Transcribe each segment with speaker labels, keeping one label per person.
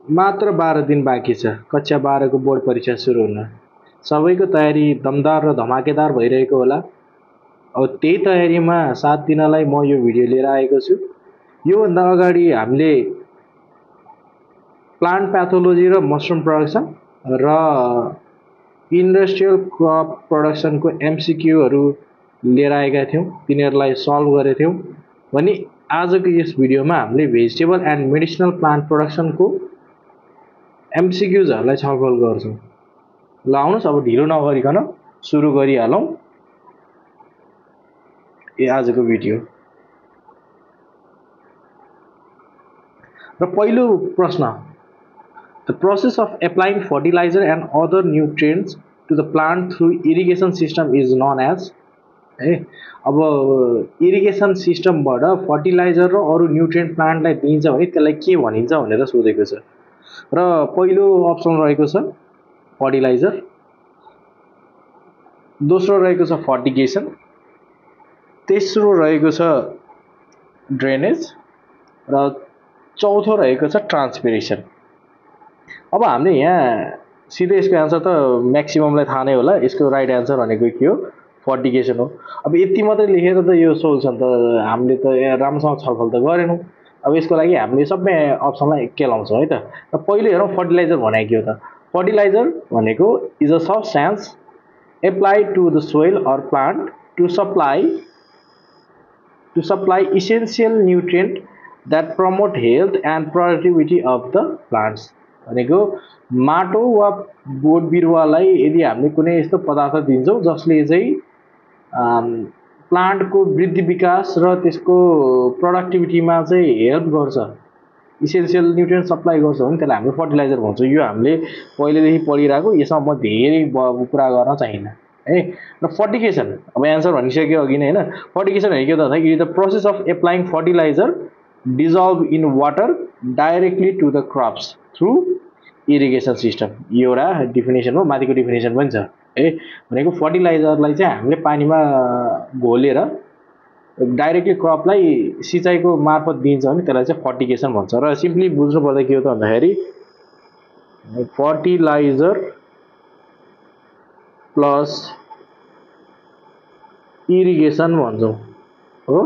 Speaker 1: मात्र 12 दिन बाँकी छ कक्षा 12 को बोर्ड परीक्षा सुरु हुन। सबैको तयारी दमदार र धमाकेदार भइरहेको होला। अब त्यही तयारीमा साथ दिनलाई म यो भिडियो लिएर आएको छु। योभन्दा अगाडि हामीले प्लान्ट प्याथोलोजी र मसरुम प्रोडक्सन र इन्डस्ट्रियल क्रप प्रोडक्सनको एमसीक्यूहरू लिएर आएका थियौँ, तिनीहरूलाई सल्भ गरेथ्यौँ भने आजको यस भिडियोमा हामीले भेजिटेबल एन्ड मेडिसिनल प्लान्ट प्रोडक्सनको एमसीक्यूजहरूलाई छलफल गर्छौँ। ल आउनुहोस् अब ढिलो नगरिकन सुरु गरिहालौँ आजको भिडियो। र पहिलो प्रश्न, the process of applying fertilizer and other nutrients to the plant through irrigation system is known as अब इरिगेसन सिस्टमबाट फर्टिलाइजर र अरू न्युट्रिएन्ट प्लान्टलाई दिइन्छ भने त्यसलाई के भनिन्छ भनेर सोधेको छ। र पहिलो अप्सन रहेको छ फर्टिलाइजर, दोस्रो रहेको छ फर्टिगेसन, तेस्रो रहेको छ ड्रेनेज र चौथो रहेको छ ट्रान्सपिरेसन। अब हामीले यहाँ सिधै यसको एन्सर त म्याक्सिममलाई थाहा नै होला। यसको राइट एन्सर भनेको के हो? फर्टिगेसन हो। अब यति मात्रै लेखेर त यो सोल्युसन त हामीले त राम्रोसँग छलफल त गरेनौँ। अब यसको लागि हामीले सबै अप्सनलाई केलाउँछौँ है त। र पहिलो हेरौँ फर्टिलाइजर भनेको के हो त। फर्टिलाइजर भनेको is a substance applied to the soil or plant to supply essential nutrient that promote health and productivity of the plants. भनेको माटो वा बोट बिरुवालाई यदि हामीले कुनै यस्तो पदार्थ दिन्छौँ जसले चाहिँ प्लान्टको वृद्धि विकास र त्यसको प्रोडक्टिभिटीमा चाहिँ हेल्प गर्छ, इसेन्सियल न्युट्रिएन्ट सप्लाई गर्छ भने त्यसलाई हामीले फर्टिलाइजर भन्छौँ। यो हामीले पहिलेदेखि पढिरहेको, यसमा म धेरै कुरा गर्न चाहिन्न है। र फर्टिगेसन, अब एन्सर भनिसक्यो अघि नै होइन। फर्टिगेसन भनेको के त भन्दा it is the process of applying fertiliser dissolve in water directly to the crops through irrigation system. यो एउटा डिफिनेसन हो, माथिको डिफिनेसन पनि छ है। भनेको फर्टिलाइजरलाई चाहिँ हामीले पानीमा घोलेर डाइरेक्टली क्रपलाई सिँचाइको मार्फत दिन्छ भने त्यसलाई चाहिँ फर्टिगेसन भन्छ। र सिम्पली बुझ्नु पर्दा के हो त भन्दाखेरि फर्टिलाइजर प्लस इरिगेसन भन्छौँ हो,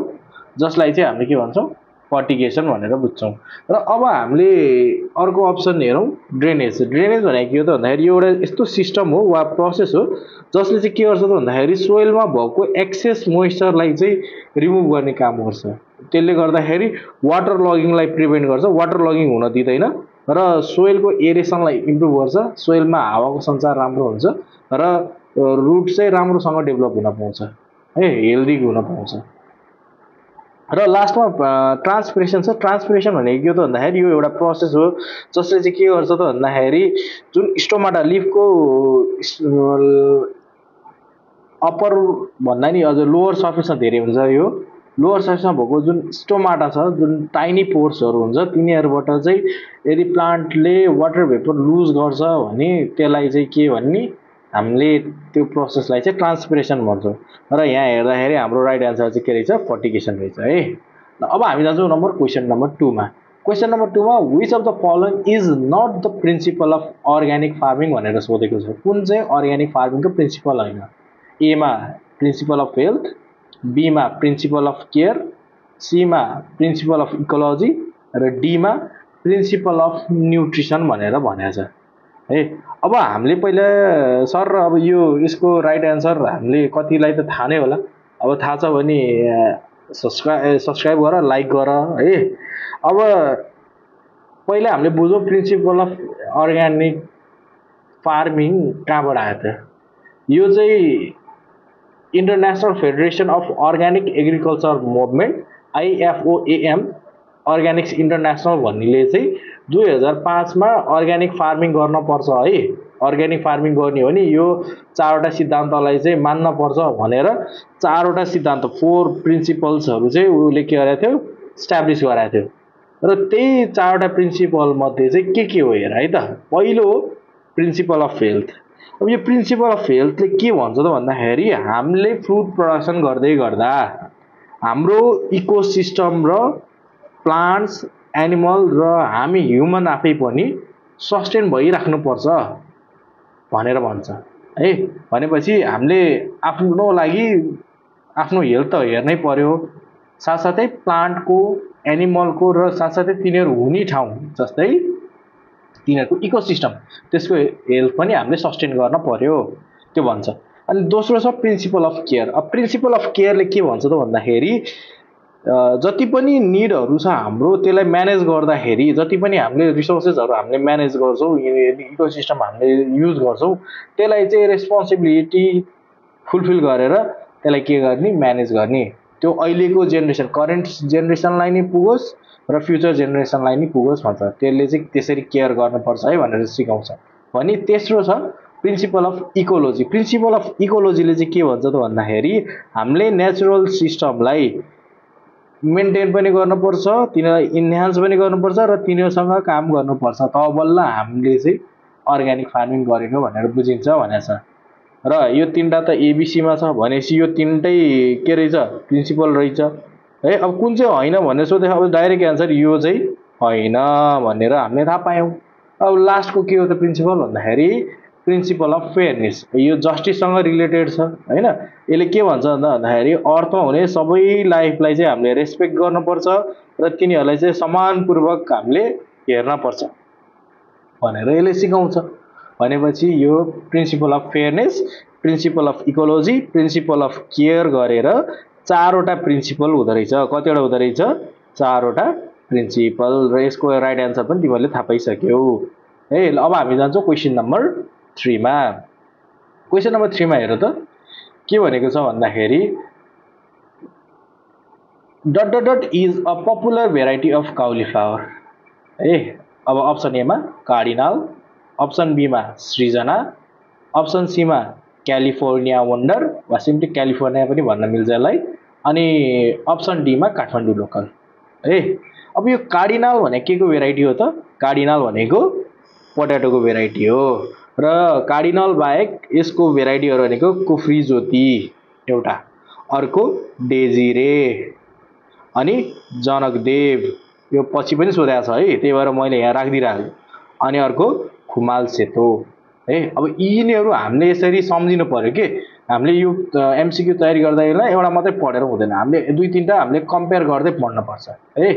Speaker 1: जसलाई चाहिँ हामीले के भन्छौँ फर्टिगेसन भनेर बुझ्छौँ। र अब हामीले अर्को अप्सन हेरौँ ड्रेनेज। ड्रेनेज भनेको के हो त भन्दाखेरि यो एउटा यस्तो सिस्टम हो वा प्रोसेस हो जसले चाहिँ के गर्छ त भन्दाखेरि सोइलमा भएको एक्सेस मोइस्चरलाई चाहिँ रिमुभ गर्ने काम गर्छ। त्यसले गर्दाखेरि वाटर लगिङलाई प्रिभेन्ट गर्छ, वाटर लगिङ हुन दिँदैन र सोइलको एरेसनलाई इम्प्रुभ गर्छ, सोइलमा हावाको सञ्चार राम्रो हुन्छ र रुट चाहिँ राम्रोसँग डेभलप हुन पाउँछ है, हेल्दी हुन पाउँछ। र लास्टमा ट्रान्सपिरेसन छ। ट्रान्सपिरेसन भनेको के हो त भन्दाखेरि यो एउटा प्रोसेस हो जसले चाहिँ के गर्छ त भन्दाखेरि जुन स्टोमाटा लिफको अप्पर भन्दा नि अझ लोवर सर्फेसमा धेरै हुन्छ। यो लोवर सर्फेसमा भएको जुन स्टोमाटा छ, जुन टाइनी पोर्सहरू हुन्छ, तिनीहरूबाट चाहिँ यदि प्लान्टले वाटर भेपर लुज गर्छ भने त्यसलाई चाहिँ के भन्ने हामीले त्यो प्रोसेसलाई चाहिँ ट्रान्सपिरेसन भन्छौँ। र यहाँ हेर्दाखेरि हाम्रो राइट एन्सर चाहिँ के रहेछ? फर्टिगेसन रहेछ है। अब हामी जान्छौँ क्वेसन नम्बर 2 मा। क्वेसन नम्बर 2 मा which of the following is not the principle of organic farming भनेर सोधेको छ। कुन चाहिँ अर्ग्यानिक फार्मिङको प्रिन्सिपल होइन? एमा प्रिन्सिपल अफ हेल्थ, बीमा principal of care, Seema principal of ecology र डीमा प्रिन्सिपल अफ न्युट्रिसन भनेर भनेको छ है। अब हामीले पहिला सर अब यो यसको राइट एन्सर हामीले कतिलाई त थाहा नै होला। अब थाहा छ भने सब्सक्राइब गर, लाइक गर है। अब पहिला हामीले बुझौँ प्रिन्सिपल अफ अर्ग्यानिक फार्मिङ कहाँबाट आयो त। यो चाहिँ international federation of organic agriculture movement IFOAM organics international भन्नेले चाहिँ 2005 मा अर्ग्यानिक फार्मिङ गर्न पर्छ है। अर्ग्यानिक फार्मिङ गर्ने हो भने यो 4वटा सिद्धान्तलाई चाहिँ मान्न पर्छ भनेर 4वटा सिद्धान्त 4 प्रिन्सिपल्सहरू चाहिँ उसले के गरेको थियो? स्ट्याब्लिस गराएको थियो। र त्यही 4वटा प्रिन्सिपल मध्ये चाहिँ के हो हेर है त। पहिलो हो प्रिन्सिपल अफ हेल्थ। अब यो प्रिन्सिपल अफ हेल्थले के भन्छ त भन्दाखेरि हामीले फ्रुट प्रोडक्सन गर्दै गर्दा हाम्रो इकोसिस्टम र प्लान्ट्स, एनिमल र हामी ह्युमन आफै पनि सस्टेन भइराख्नुपर्छ भनेर भन्छ है। भनेपछि हामीले आफ्नो लागि आफ्नो हेल्थ त हेर्नै पर्यो, साथसाथै प्लान्टको, एनिमलको र साथसाथै तिनीहरू हुने ठाउँ जस्तै तिनीहरूको इकोसिस्टम, त्यसको हेल्थ पनि हामीले सस्टेन गर्न पर्यो, त्यो भन्छ। अनि दोस्रो छ प्रिन्सिपल अफ केयर। अब प्रिन्सिपल अफ केयरले के भन्छ त भन्दाखेरि जति पनि निडहरू छ हाम्रो त्यसलाई म्यानेज गर्दाखेरि, जति पनि हामीले रिसोर्सेसहरू हामीले म्यानेज गर्छौँ, इकोसिस्टम हामीले युज गर्छौँ, त्यसलाई चाहिँ रेस्पोन्सिबिलिटी फुलफिल गरेर त्यसलाई के गर्ने, म्यानेज गर्ने। त्यो अहिलेको जेनेरेसन, करेन्ट जेनेरेसनलाई नै पुगोस् र फ्युचर जेनेरेसनलाई नै पुगोस् भन्छ। त्यसले चाहिँ त्यसरी केयर गर्नुपर्छ है भनेर सिकाउँछ। भने तेस्रो छ principle of ecology. Principle of इकोलोजीले चाहिँ के भन्छ त भन्दाखेरि हामीले नेचुरल सिस्टमलाई मेन्टेन पनि गर्नुपर्छ, तिनीहरूलाई इन्हान्स पनि गर्नुपर्छ र तिनीहरूसँग काम गर्नुपर्छ, तब बल्ल हामीले चाहिँ अर्ग्यानिक फार्मिङ गरेको भनेर बुझिन्छ भनेको छ। र यो तिनवटा त एबिसीमा छ भनेपछि यो तिनटै के रहेछ, प्रिन्सिपल रहेछ है। अब कुन चाहिँ होइन भनेर सोधे, अब डाइरेक्ट एन्सर यो चाहिँ होइन भनेर हामीले थाहा पायौँ। अब लास्टको के हो त प्रिन्सिपल भन्दाखेरि प्रिन्सिपल अफ फेयरनेस। यो जस्टिससँग रिलेटेड छ होइन। यसले के भन्छ भन्दाखेरि अर्थमा हुने सबै लाइफलाई चाहिँ हामीले रेस्पेक्ट गर्नुपर्छ र तिनीहरूलाई चाहिँ समानपूर्वक हामीले हेर्नपर्छ भनेर यसले सिकाउँछ। भनेपछि यो principal of fairness, principal of ecology, principle of care गरेर चारवटा प्रिन्सिपल हुँदो रहेछ। कतिवटा हुँदो रहेछ? चारवटा प्रिन्सिपल। र यसको राइट एन्सर पनि तिमीहरूले थाहा पाइसक्यौ है। अब हामी जान्छौँ क्वेसन नम्बर 3 मा। क्वेसन नम्बर 3 मा हेर त के भनेको छ भन्दाखेरि dot dot dot is a popular variety of cauliflower है। अब अप्सन ए मा कार्डिनल, अप्सन बी मा सृजना, अप्सन सी मा क्यालिफोर्निया वन्डर वा सिम्पली क्यालिफोर्निया पनि भन्न मिल्छ यसलाई, अनि अप्सन डी मा काठमाडौँ लोकल है। अब यो कार्डिनल भनेको के को भेराइटी हो त? कार्डिनल भनेको पोट्याटोको भेराइटी हो। र कार्डिनल बाहेक यसको भेराइटीहरू भनेको कुफ्री ज्योति एउटा, अर्को डेजिरे, अनि जनकदेव, यो पछि पनि सोधेको छ है, त्यही भएर मैले यहाँ राखिदिइरहेको। अनि अर्को खुमाल सेतो है। अब यिनीहरू हामीले यसरी सम्झिनु पर्यो कि हामीले यो एमसिक्यू तयारी गर्दा एउटा मात्रै पढेर हुँदैन, हामीले दुई तिनवटा हामीले कम्पेयर गर्दै पढ्नुपर्छ है।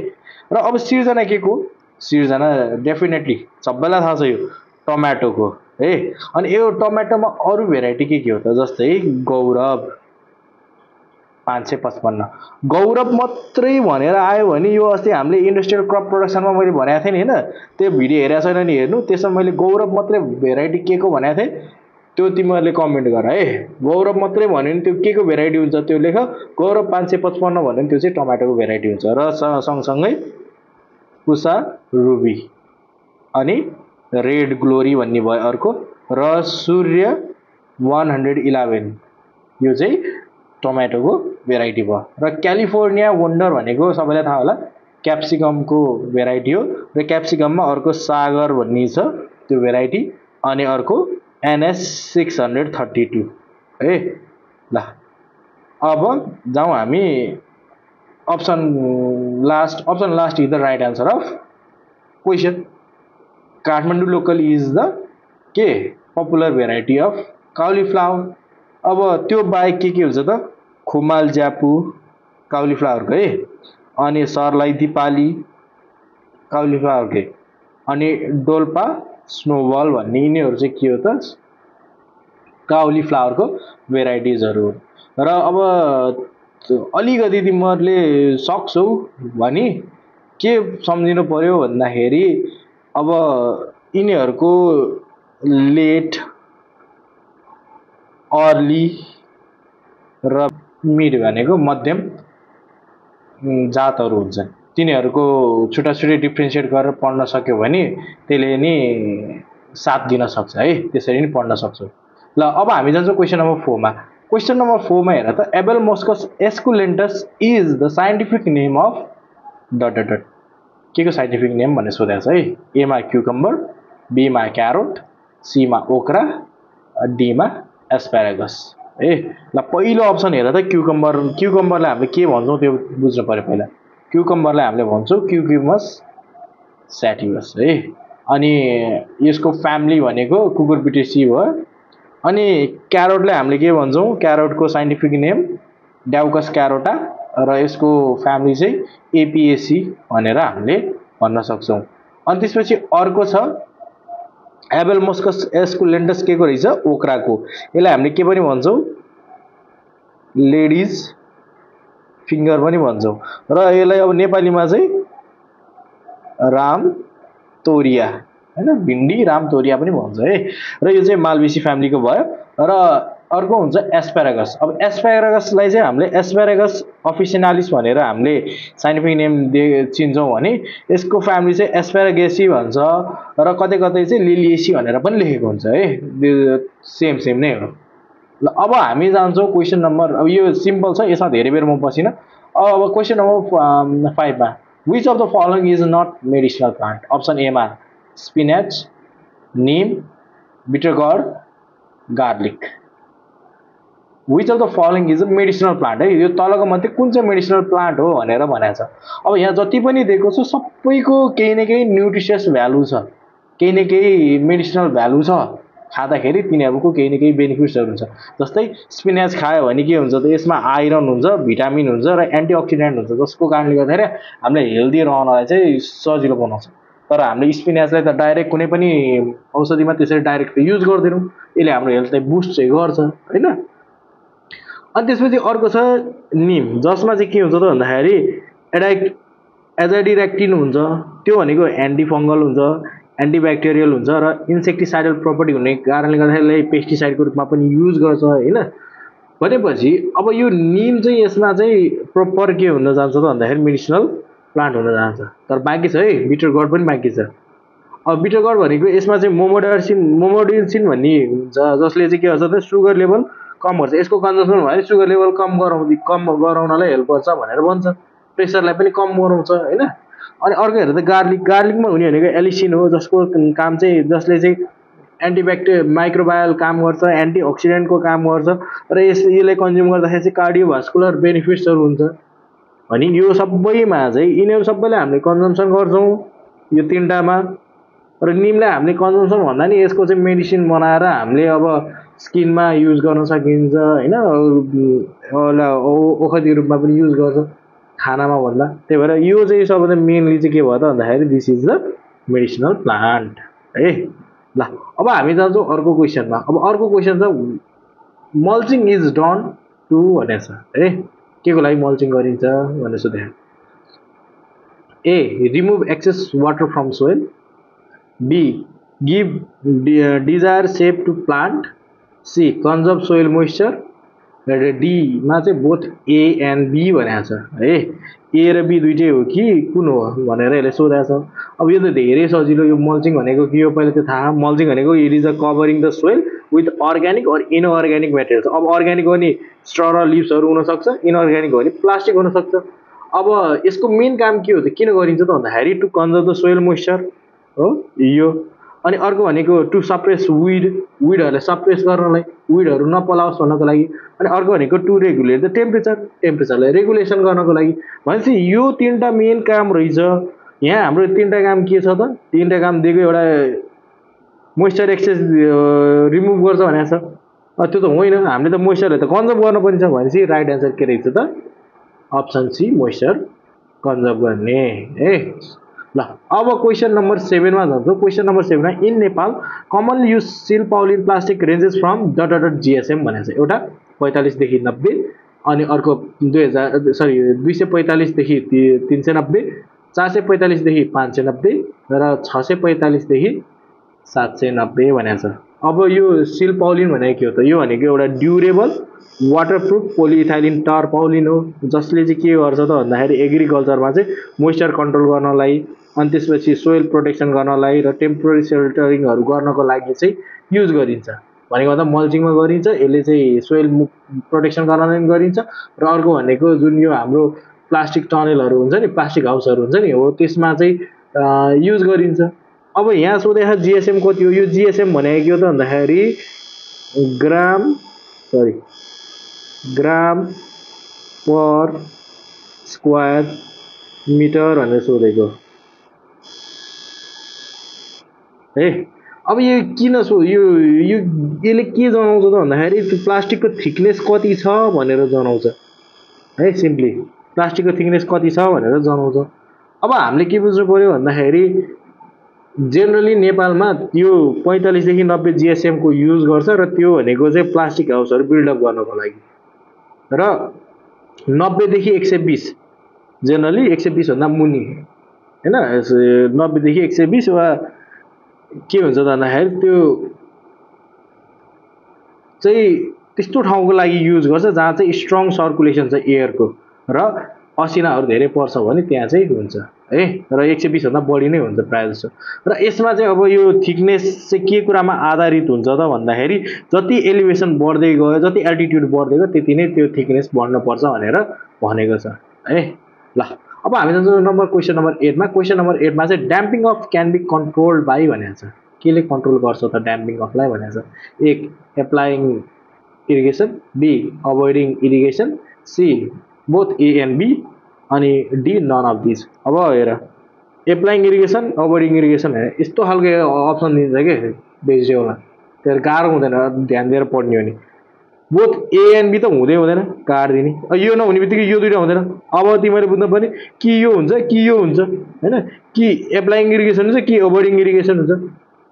Speaker 1: र अब सिर्जना के को? सिर्जना डेफिनेटली सबैलाई थाहा छ यो टमाटोको है। अनि यो टमाटोमा अरू भेराइटी के हो त? जस्तै गौरव 555। गौरव मात्रै भनेर आयो भने यो अस्ति हामीले इन्डस्ट्रियल क्रप प्रोडक्सनमा मैले भनेको थिएँ नि होइन, त्यो भिडियो हेरेको छैन नि हेर्नु, त्यसमा मैले गौरव मात्रै भेराइटी के को भनेको थिएँ, त्यो तिमीहरूले कमेन्ट गर है। गौरव मात्रै भन्यो भने त्यो के को भेराइटी हुन्छ त्यो लेख। गौरव 555 भन्यो भने त्यो चाहिँ टमाटोको भेराइटी हुन्छ। र सँगसँगै पुसा रुबी, अनि रेड ग्लोरी भन्ने भयो अर्को, र सूर्य 111 यो चाहिँ टमाटोको भेराइटी भयो। र क्यालिफोर्निया वन्डर भनेको सबैलाई थाहा होला क्याप्सिकमको भेराइटी हो। र क्याप्सिकममा अर्को सागर भन्ने छ त्यो भेराइटी, अनि अर्को NS 632 है। ल अब जाउँ हामी option last is the right answer of question. Kathmandu local is the के पपुलर भेराइटी अफ काउलीफ्लावर। अब त्यो बाहेक के हुन्छ त? खुमाल ज्यापु काउलीफ्लावरको है, अनि सरलाई दिपाली काउलीफ्लावरकै, अनि डोल्पा स्नोबल भन्ने यिनीहरू चाहिँ के हो त? काउलीफ्लावरको भेराइटिजहरू। र अब अलिकति तिमीहरूले सक्छौ भने के सम्झिनु पर्यो भन्दाखेरि अब यिनीहरूको लेट, अर्ली र मिड भनेको मध्यम जातहरू हुन्छन्। तिनीहरूको छुट्टा छुट्टै डिफ्रेन्सिएट गरेर पढ्न सक्यो भने त्यसले नि साथ दिन सक्छ है, त्यसरी नि पढ्न सक्छौ। ल अब हामी जान्छौँ क्वेसन नम्बर 4 मा। क्वेसन नम्बर 4 मा हेर त Abelmoschus esculentus is the scientific name of dot dot dot. के को साइन्टिफिक नेम भनेर सोधेको छ है। ए मा क्युकम्बर, बी मा क्यारोट, सी मा ओक्रा, डी मा एस्पेरागस है। ल पहिलो अप्सन हेर त क्युकम्बर। क्युकम्बरलाई हामीले के भन्छौँ त्यो बुझ्नु पर्यो पहिला। क्युकम्बरलाई हामीले भन्छौँ क्युक्युमस स्याटिभस है। अनि यसको फ्यामिली भनेको कुकुरबिटेसी हो। अनि क्यारोटलाई हामीले के भन्छौँ, क्यारोटको साइन्टिफिक नेम ड्याउकस क्यारोटा र यसको फ्यामिली चाहिँ एपिएसी भनेर हामीले भन्न सक्छौँ। अनि त्यसपछि अर्को छ एबेलमोस्कस एस्कुलेन्टस के को रहेछ, ओक्राको। यसलाई हामीले के पनि भन्छौँ, लेडिज फिङ्गर पनि भन्छौँ। र यसलाई अब नेपालीमा चाहिँ राम तोरिया हैन, भिन्डी राम तोरिया पनि भन्छ है। र यो चाहिँ मालवेसी फ्यामिलीको भयो। र अर्को हुन्छ एस्पेरागस। अब एस्पेरागसलाई चाहिँ हामीले एस्पेरागस अफिसिनालिस भनेर हामीले साइन्टिफिक नेम चिन्छौँ भने यसको फ्यामिली चाहिँ एस्पेरागेसी भन्छ र कतै कतै चाहिँ लिलिएसी भनेर पनि लेखेको हुन्छ है, सेम सेम नै हो। ल अब हामी जान्छौँ क्वेसन नम्बर, अब यो सिम्पल छ, यसमा धेरै बेर म पसिनँ। अब क्वेसन नम्बर 5 मा which of the following is not medicinal plant? Option एमा spinach, neem, bitter gourd, garlic. Which of the following is a medicinal plant है, यो तलको मध्ये कुन चाहिँ मेडिसिनल प्लान्ट हो भनेर भनेको छ। अब यहाँ जति पनि दिएको छ सबैको केही न केही न्युट्रिसियस भ्यालु छ, केही न केही मेडिसिनल भ्यालु छ, खाँदाखेरि तिनीहरूको केही न केही बेनिफिट्सहरू हुन्छ। जस्तै स्पिनाच खायो भने के हुन्छ त, यसमा आइरन हुन्छ, भिटामिन हुन्छ र एन्टिअक्सिडेन्ट हुन्छ, जसको कारणले गर्दाखेरि हामीलाई हेल्दी रहनलाई चाहिँ सजिलो बनाउँछ। तर हामीले स्पिनाचलाई त डाइरेक्ट कुनै पनि औषधिमा त्यसरी डाइरेक्ट युज गर्दैनौँ, यसले हाम्रो हेल्थलाई बुस्ट चाहिँ गर्छ होइन। अनि त्यसपछि अर्को छ निम, जसमा चाहिँ के हुन्छ त भन्दाखेरि एजाडिरेक्टिन हुन्छ, त्यो भनेको एन्टिफङ्गल हुन्छ, एन्टिब्याक्टेरियल हुन्छ र इन्सेक्टिसाइडल प्रपर्टी हुने कारणले गर्दाखेरि पेस्टिसाइडको रूपमा पनि युज गर्छ होइन। भनेपछि अब यो निम चाहिँ यसमा चाहिँ प्रपर के हुन जान्छ त भन्दाखेरि मेडिसिनल प्लान्ट हुन जान्छ। तर बाँकी छ है, बिटरगर्ड पनि बाँकी छ। अब बिटरगर्ड भनेको यसमा चाहिँ मोमोडिसिन भन्ने हुन्छ, जसले चाहिँ के गर्छ त सुगर लेभल कम गर्छ। यसको कन्जम्सन भयो भने सुगर लेभल कम गराउनलाई हेल्प गर्छ भनेर भन्छ, प्रेसरलाई पनि कम गराउँछ होइन। अनि अर्को हेर्दा त गार्लिकमा हुने भनेको एलिसिन हो, जसको काम चाहिँ जसले चाहिँ माइक्रोबायल काम गर्छ, एन्टिअक्सिडेन्टको काम गर्छ र यसले कन्ज्युम गर्दाखेरि चाहिँ कार्डियोभास्कुलर बेनिफिट्सहरू हुन्छ। अनि यो सबैमा चाहिँ यिनीहरू सबैलाई हामीले कन्जम्सन गर्छौँ यो तिनवटामा। र निमलाई हामीले कन्जम्सन भन्दा नि यसको चाहिँ मेडिसिन बनाएर हामीले अब स्किनमा युज गर्न सकिन्छ होइन, औषधिको रूपमा पनि युज गर्छ खानामा भन्दा। त्यही भएर यो चाहिँ सबभन्दा मेनली चाहिँ के भयो त भन्दाखेरि this is the medicinal plant है। ल अब हामी जान्छौँ अर्को क्वेसनमा। अब अर्को क्वेसन छ मल्चिङ इज डन टु भनेको छ है, के को लागि मल्चिङ गरिन्छ भनेर सोधे। A remove excess water from soil, B give desired shape to plant, C conserve soil moisture, र डीमा चाहिँ बोथ ए एन्ड बी भनेको छ है। ए र बी दुइटै हो कि कुन हो भनेर यसले सोधेको छ। अब यो त धेरै सजिलो, यो मल्चिङ भनेको के हो पहिला त्यो थाहा। मल्चिङ भनेको it is a covering the soil with organic or inorganic materials. अब अर्ग्यानिक हो नि स्ट्र र लिभ्सहरू हुनसक्छ, इनअर्ग्यानिक हो भने प्लास्टिक हुनसक्छ। अब यसको मेन काम के हो त, किन गरिन्छ त भन्दाखेरि to conserve the soil moisture हो यो। अनि अर्को भनेको टु सप्रेस विडहरूलाई सप्रेस गर्नलाई, विडहरू नपलाओस् भन्नको लागि। अनि अर्को भनेको टु रेगुलेट द टेम्परेचरलाई रेगुलेसन गर्नको लागि। भनेपछि यो तिनवटा मेन काम रहेछ। यहाँ हाम्रो तिनवटा काम के छ त, तिनवटा काम दिएको, एउटा मोइस्चर एक्सेस रिमुभ गर्छ भनेको छ, त्यो त होइन, हामीले त मोइस्चरलाई त कन्जर्भ गर्नुपर्ने छ। भनेपछि राइट एन्सर के रहेछ त, अप्सन सी मोइस्चर कन्जर्भ गर्ने है। ल अब क्वेसन नम्बर 7 मा जान्छौँ। क्वेसन नम्बर 7 मा in Nepal commonly use silpaulin plastic ranges from .GSM भनेको छ। एउटा 45 देखि 90, अनि अर्को 245 देखि 390, 445 देखि 590 र 645 देखि 790 भनेको छ। अब यो सिल पाउलिन भनेको के हो त, यो भनेको एउटा ड्युरेबल वाटरप्रुफ पोलिइथाइलिन टारपाउलिन हो, जसले चाहिँ के गर्छ त भन्दाखेरि एग्रिकल्चरमा चाहिँ मोइस्चर कन्ट्रोल गर्नलाई, अनि त्यसपछि सोइल प्रोटेक्सन गर्नलाई र टेम्पोररी सेल्टरिङहरू गर्नको लागि चाहिँ युज गरिन्छ। भनेको मतलब मल्चिङमा गरिन्छ, यसले चाहिँ सोइल प्रोटेक्सन गर्नलाई पनि गरिन्छ। र अर्को भनेको जुन यो हाम्रो प्लास्टिक टनेलहरू हुन्छ नि, प्लास्टिक हाउसहरू हुन्छ नि, हो त्यसमा चाहिँ युज गरिन्छ। अब यहाँ सोधेको जिएसएम कति हो, यो जिएसएम भनेको के हो त भन्दाखेरि ग्राम पर स्क्वायर मिटर भनेर सोधेको। है। अब यो किन यो यसले के जनाउँछ त भन्दाखेरि त्यो प्लास्टिकको थिकनेस कति छ भनेर जनाउँछ है। सिम्पली प्लास्टिकको थिकनेस कति छ भनेर जनाउँछ। अब हामीले के बुझ्नु पर्यो भन्दाखेरि जेनरली नेपालमा त्यो 45 देखि 90 GSM को युज गर्छ र त्यो भनेको चाहिँ प्लास्टिक हाउसहरू बिल्डअप गर्नको लागि र 90 देखि 120 जेनरली 120 भन्दा मुनि हैन 90 देखि 120 वा के हुन्छ त भन्दाखेरि त्यो चाहिँ त्यस्तो ठाउँको लागि युज गर्छ जहाँ चाहिँ स्ट्रङ सर्कुलेसन छ एयरको र असिनाहरू धेरै पर्छ भने त्यहाँ चाहिँ हुन्छ है। र 120 भन्दा बढी नै हुन्छ प्रायः जस्तो। र यसमा चाहिँ अब यो थिकनेस चाहिँ के कुरामा आधारित हुन्छ त भन्दाखेरि जति एलिभेसन बढ्दै गयो जति एल्टिट्युड बढ्दै गयो त्यति नै त्यो थिकनेस बढ्नुपर्छ भनेर भनेको छ है। ल अब हामी जान्छौँ क्वेसन नम्बर 8 मा। क्वेसन नम्बर 8 मा चाहिँ damping off can be controlled by भनेको छ। केले कन्ट्रोल गर्छ त ड्याम्पिङ अफलाई भनेको छ। एक applying irrigation, B avoiding irrigation, C both A and B अनि डी नन अफ दिस। अब हेर एप्लाइङ इरिगेसन अभोइडिङ इरिगेसन हेर यस्तो खालको अप्सन दिन्छ कि भेजिटेबलमा त्यो गाह्रो हुँदैन ध्यान दिएर पढ्ने हो नि। बोथ ए एन्ड बी त हुँदै हुँदैन काट्दिने। यो नहुने बित्तिकै यो दुइटा हुँदैन। अब तिमीले बुझ्नु पर्ने कि यो हुन्छ कि यो हुन्छ हैन कि एप्लाइङ इरिगेसन हुन्छ कि अभोइडिङ इरिगेसन हुन्छ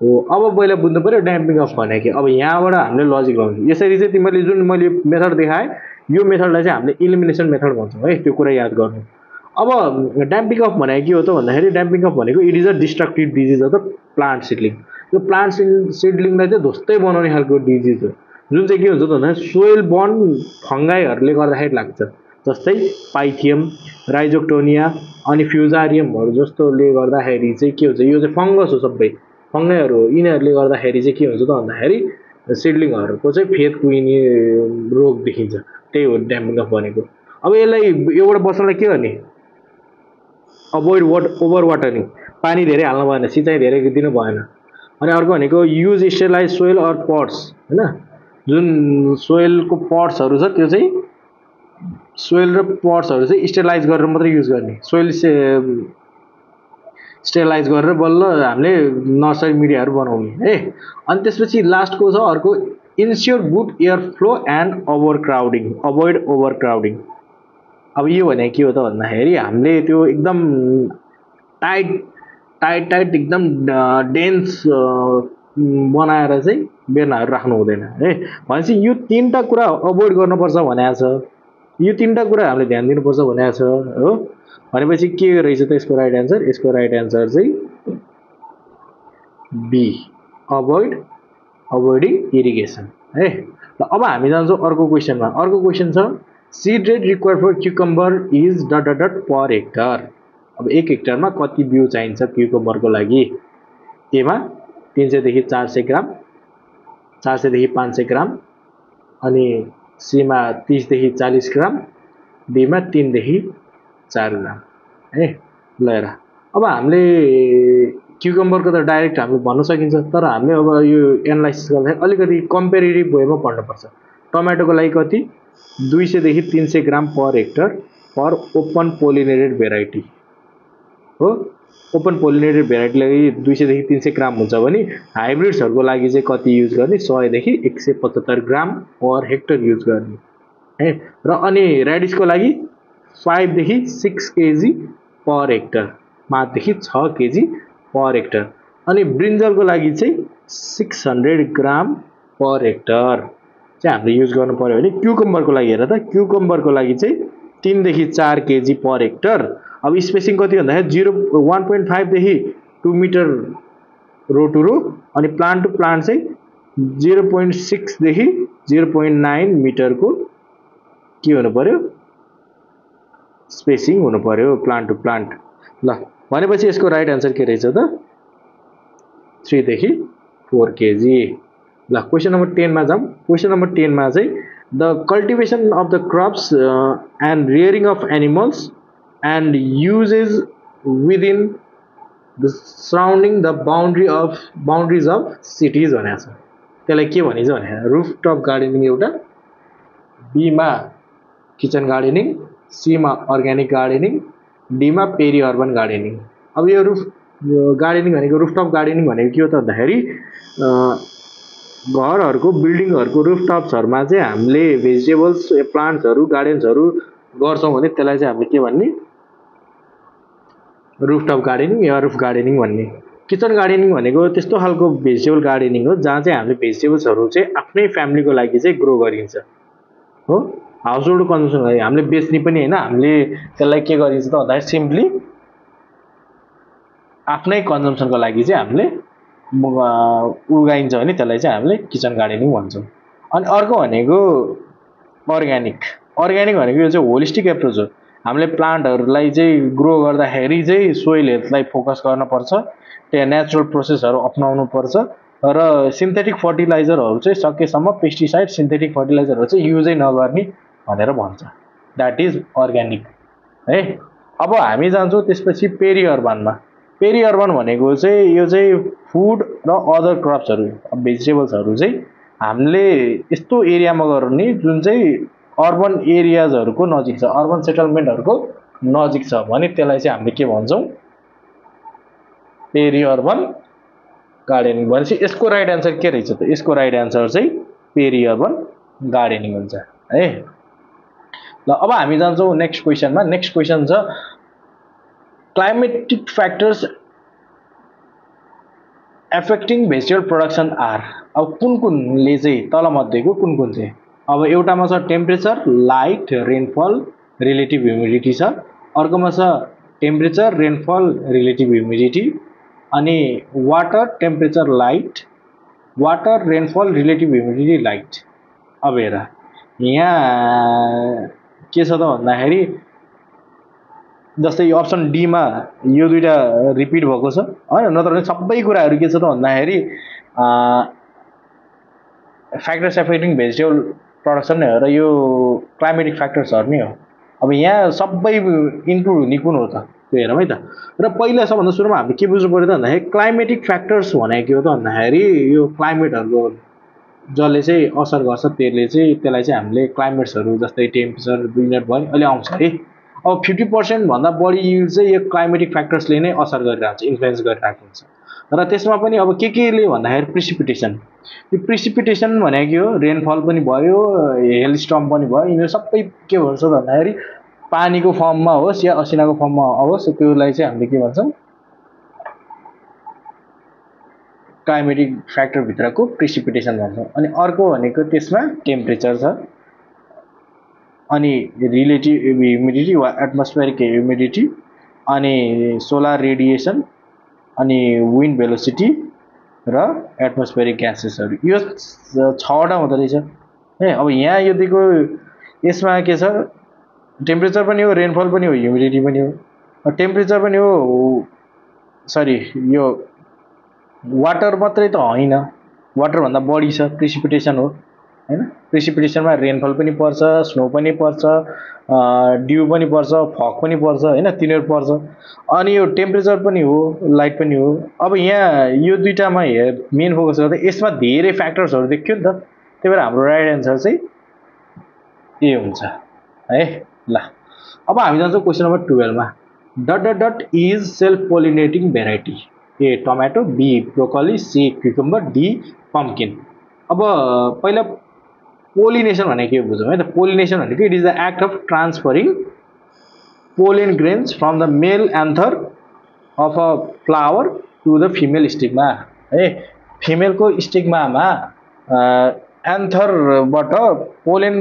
Speaker 1: हो। अब पहिला बुझ्नु पर्यो ड्याम्पिङ अफ भनेको अब यहाँबाट हामीले लजिक लगाउँछौँ। यसरी चाहिँ तिमीले जुन मैले मेथड देखाएँ यो मेथडलाई चाहिँ हामीले इलिमिनेसन मेथड भन्छौँ है। त्यो कुरा याद गर्नु। अब ड्याम्पिङ अफ भनेको के हो त भन्दाखेरि ड्याम्पिङ अफ भनेको it is a destructive disease of the plant seedling. यो प्लान्ट सिडलिङलाई चाहिँ ध्वस्तै बनाउने खालको डिजिज हो जुन चाहिँ के हुन्छ त भन्दाखेरि सोइल बर्न फङ्गाईहरूले गर्दाखेरि लाग्छ। जस्तै पाइथियम, राइजोक्टोनिया अनि फ्युजारियमहरू जस्तोले गर्दाखेरि चाहिँ के हुन्छ यो चाहिँ फङ्गस हो सबै फङ्गाईहरू हो। यिनीहरूले गर्दाखेरि चाहिँ के हुन्छ त भन्दाखेरि सिडलिङहरूको चाहिँ फेद कुहिने रोग देखिन्छ। त्यही हो ड्याम्पिङ अफ भनेको। अब यसलाई योबाट बस्नलाई के गर्ने अभोइड ओभर वाटरिङ पानी धेरै हाल्नु भएन सिँचाइ धेरै दिनु भएन। अनि अर्को भनेको use sterilise soil or pots हैन जुन सोइलको पट्सहरू छ त्यो चाहिँ सोइल र पट्सहरू चाहिँ स्टेलाइज गरेर मात्रै युज गर्ने। सोइल स्टेलाइज गरेर बल्ल हामीले नर्सरी मिडियाहरू बनाउने है। अनि त्यसपछि लास्टको छ अर्को ensure good air flow and avoid over crowding. अब यो भने के हो त भन्दाखेरि हामीले त्यो एकदम टाइट एकदम डेन्स बनाएर चाहिँ बेर्नाहरू राख्नु हुँदैन है। भनेपछि यो तीनटा कुरा अभोइड गर्नुपर्छ भनेको छ। यो तीनटा कुरा हामीले ध्यान दिनुपर्छ भनेको छ हो। भनेपछि के रहेछ त यसको राइट एन्सर? यसको राइट एन्सर चाहिँ बी अभोइडिङ इरिगेसन है। ल अब हामी जान्छौँ अर्को क्वेसनमा। अर्को क्वेसन छ seed rate required for cucumber is ... per hectare. अब 1 हेक्टरमा कति बिउ चाहिन्छ क्युकम्बरको लागि? एमा 300 देखि 400 ग्राम, 400 देखि 500 ग्राम अनि सीमा 30 देखि 40 ग्राम, डीमा 3 देखि 4 ग्राम है। ल हेर अब हामीले क्युकम्बरको त डाइरेक्ट हामीले भन्न सकिन्छ तर हामीले अब यो एनालाइसिस गर्दाखेरि अलिकति कम्पेरिटिभ वेमा पढ्नुपर्छ। टमाटोको लागि कति 200 देखि 300 ग्राम पर हेक्टर पर ओपन पोलिनेटेड भेराइटी हो। ओपन पोलिनेटेड भेराइटीलाई 200 देखि 300 ग्राम हुन्छ भने हाइब्रिड्सहरूको लागि चाहिँ कति युज गर्ने 100 देखि 175 ग्राम पर हेक्टर युज गर्ने है। र अनि रेडिसको लागि 5 देखि 6 केजी पर हेक्टर, 5 देखि 6 केजी पर हेक्टर। अनि ब्रिन्जलको लागि चाहिँ 600 ग्राम पर हेक्टर चाहिँ हामीले युज गर्नु पर्यो भने क्युकम्बरको लागि हेर त क्युकम्बरको लागि चाहिँ 3 देखि 4 केजी पर हेक्टर। अब स्पेसिङ कति भन्दाखेरि 1.5 देखि 2 मिटर रो टु रो अनि प्लान्ट टु प्लान्ट चाहिँ 0.6 देखि 0.9 मिटरको के हुनु पर्यो स्पेसिङ हुनु पर्यो प्लान्ट टु प्लान्ट। ल भनेपछि यसको राइट आन्सर के रहेछ त 3 देखि 4 केजी। ल क्वेसन नम्बर 10 मा जाउँ। क्वेसन नम्बर 10 मा चाहिँ the cultivation of the crops and rearing of animals and uses within the surrounding the boundaries of cities भनेको छ। त्यसलाई के भनिन्छ भने रुफटप गार्डनिङ एउटा, बी मा किचन गार्डनिङ, सी मा अर्ग्यानिक गार्डनिङ, डी मा पेरी अर्बन गार्डनिङ। अब यो यो गार्डनिङ भनेको रुफटप गार्डनिङ भनेको के हो त भन्दाखेरि घरहरूको बिल्डिङहरूको रुफटप्सहरूमा चाहिँ हामीले भेजिटेबल्स प्लान्ट्सहरू गार्डन्सहरू गर्छौँ भने त्यसलाई चाहिँ हामीले के भन्ने रुफटप गार्डनिङ या रुफ गार्डनिङ भन्ने। किचन गार्डनिङ भनेको त्यस्तो खालको भेजिटेबल गार्डनिङ हो जहाँ चाहिँ हामीले भेजिटेबल्सहरू चाहिँ आफ्नै फ्यामिलीको लागि चाहिँ ग्रो गरिन्छ हो, हाउस होल्ड कन्जम्सनको लागि हामीले बेच्ने पनि होइन, हामीले त्यसलाई के गरिन्छ त भन्दाखेरि सिम्पली आफ्नै कन्जम्सनको लागि चाहिँ हामीले उगाइन्छ भने त्यसलाई चाहिँ हामीले किचन गार्डनिङ भन्छौँ। अनि अर्को भनेको अर्ग्यानिक। अर्ग्यानिक भनेको यो चाहिँ होलिस्टिक एप्रोच हो। हामीले प्लान्टहरूलाई चाहिँ ग्रो गर्दाखेरि चाहिँ सोइल हेल्थलाई फोकस गर्नुपर्छ, त्यहाँ नेचुरल प्रोसेसहरू अपनाउनु पर्छ र सिन्थेटिक फर्टिलाइजरहरू चाहिँ सकेसम्म पेस्टिसाइड सिन्थेटिक फर्टिलाइजरहरू चाहिँ युजै नगर्ने भनेर भन्छ। द्याट इज अर्ग्यानिक है। अब हामी जान्छौँ त्यसपछि पेरी अर्बनमा। पेरी अर्बन भनेको चाहिँ यो चाहिँ फुड र अदर क्रप्सहरू भेजिटेबल्सहरू चाहिँ हामीले यस्तो एरियामा गर्ने जुन चाहिँ अर्बन एरियाजहरूको नजिक छ, अर्बन सेटलमेन्टहरूको नजिक छ भने त्यसलाई चाहिँ हामीले के भन्छौँ पेरी अर्बन गार्डनिङ। भनेपछि यसको राइट एन्सर के रहेछ त? यसको राइट एन्सर चाहिँ पेरी अर्बन गार्डनिङ हुन्छ है। ल अब हामी जान्छौँ नेक्स्ट क्वेसनमा। नेक्स्ट क्वेसन छ climatic factors affecting vegetable production are. अब कुन कुनले चाहिँ तलमध्येको कुन कुन चाहिँ? अब एउटामा छ temperature, light, rainfall, relative humidity छ। अर्कोमा छ टेम्परेचर, रेनफल, रिलेटिभ ह्युमिडिटी, अनि water, temperature, light, water, rainfall, relative humidity, light. अब हेर यहाँ के छ त भन्दाखेरि जस्तै अप्सन डीमा यो दुईटा रिपिट भएको छ हैन, नत्र भने सबै कुराहरू के छ त भन्दाखेरि फ्याक्टर्स एफेक्टिङ भेजिटेबल प्रोडक्सन नै हो र यो क्लाइमेटिक फ्याक्टर्सहरू नै हो। अब यहाँ सबै इन्क्लुड हुने कुन हो त त्यो हेरौँ है त। र पहिला सबभन्दा सुरुमा हामीले के बुझ्नु पर्यो त भन्दाखेरि क्लाइमेटिक फ्याक्टर्स भनेको के हो त भन्दाखेरि यो क्लाइमेटहरूको जसले चाहिँ असर गर्छ त्यसलाई चाहिँ हामीले क्लाइमेट्सहरू जस्तै टेम्परेचर, विन्ड भयो अहिले आउँछ है। अब 50% भन्दा बढी युज चाहिँ यो क्लाइमेटिक फ्याक्टर्सले नै असर गरिरहेको हुन्छ, इन्फ्लुएन्स गरिरहेको हुन्छ। र त्यसमा पनि अब के भन्दाखेरि प्रिसिपिटेसन। यो प्रिसिपिटेसन भनेको हो रेनफल पनि भयो, हेल स्टर्म पनि भयो, यिनीहरू सबै के भन्छ भन्दाखेरि पानीको फर्ममा होस् या असिनाको फर्ममा होस् त्यसलाई चाहिँ हामीले के भन्छौँ क्लाइमेटिक फ्याक्टरभित्रको प्रिसिपिटेसन भन्छौँ। अनि अर्को भनेको त्यसमा टेम्परेचर छ, अनि रिलेटिभ ह्युमिडिटी वा एटमोस्फेरिक ह्युमिडिटी, अनि सोलर रेडिएसन, अनि विन्ड भेलोसिटी र एटमोस्फेरिक ग्यासेसहरू। यो 6वटा हुँदो रहेछ है। अब यहाँ यो दिएको यसमा के छ टेम्परेचर पनि हो, रेनफल पनि हो, ह्युमिडिटी पनि हो, टेम्परेचर पनि हो, सरी यो वाटर मात्रै त होइन, वाटरभन्दा बढी छ प्रिसिपिटेसन हो हैन। प्रिसिपिटेसनमा रेनफल पनि पर्छ, स्नो पनि पर्छ, ड्यू पनि पर्छ, फग पनि पर्छ हैन, तिनीहरू पर्छ। अनि यो टेम्परेचर पनि हो, लाइट पनि हो। अब यहाँ यो दुईटामा मेन फोकस गर्दा यसमा धेरै फ्याक्टर्सहरू देखियो नि त, त्यही भएर हाम्रो राइट एन्सर चाहिँ ए हुन्छ है। ल अब हामी जान्छौँ क्वेसन नम्बर 12 मा। Dot dot dot is self pollinating variety. A tomato, B broccoli, C cucumber, D pumpkin. अब पहिला पोलिनेसन भनेको के बुझौँ है त। पोलिनेसन भनेको it is the act of transferring pollen grains from the male anther of a flower to the female stigma है। फिमेलको स्टिग्मामा एन्थरबाट pollen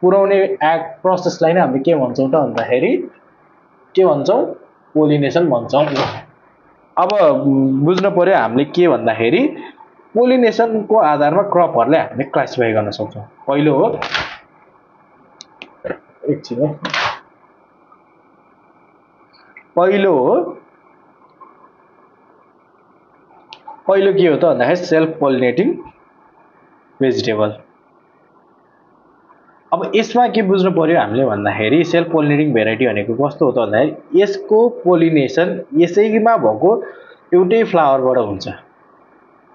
Speaker 1: पुर्याउने एक्ट प्रोसेसलाई नै हामीले के भन्छौँ त भन्दाखेरि के भन्छौँ पोलिनेसन भन्छौँ। अब बुझ्नु पर्यो हामीले के भन्दाखेरि पोलिनेसनको आधारमा क्रपहरूलाई हामीले क्लासिफाई गर्न सक्छौँ। पहिलो हो एकछिन है, पहिलो के हो त भन्दाखेरि सेल्फ पोलिनेटिङ भेजिटेबल। अब यसमा के बुझ्नु पर्यो हामीले भन्दाखेरि सेल्फ पोलिनेटिङ भेराइटी भनेको कस्तो हो त भन्दाखेरि यसको पोलिनेसन यसैमा भएको एउटै फ्लावरबाट हुन्छ,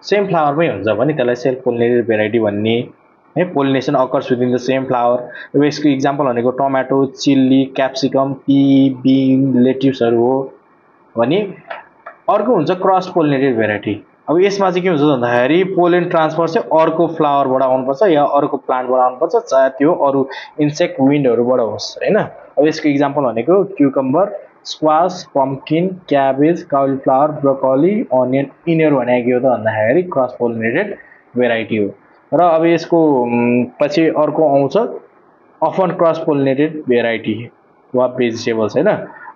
Speaker 1: सेम फ्लावरमै हुन्छ भने त्यसलाई सेल्फ पोलिनेटेड भेराइटी भन्ने है। Pollination occurs within the same flower. अब यसको इक्जाम्पल भनेको टमाटो, चिल्ली, क्याप्सिकम, पी, बिन, लेट्युसहरू हो भने अर्को हुन्छ क्रस पोलिनेटेड भेराइटी। अब यसमा चाहिँ के हुन्छ भन्दाखेरि पोलेन ट्रान्सफर चाहिँ अर्को फ्लावरबाट आउनुपर्छ या अर्को प्लान्टबाट आउनुपर्छ, चाहे त्यो अरू इन्सेक्ट विन्डहरूबाट होस् होइन। अब यसको इक्जाम्पल भनेको cucumber, squash, pumpkin, cabbage, cauliflower, broccoli, onion, यिनीहरू भनेको के हो त भन्दाखेरि क्रस पोलिनेटेड भेराइटी हो। र अब यसको पछि अर्को आउँछ अफन क्रस पोलिनेटेड भेराइटी वा भेजिटेबल्स होइन।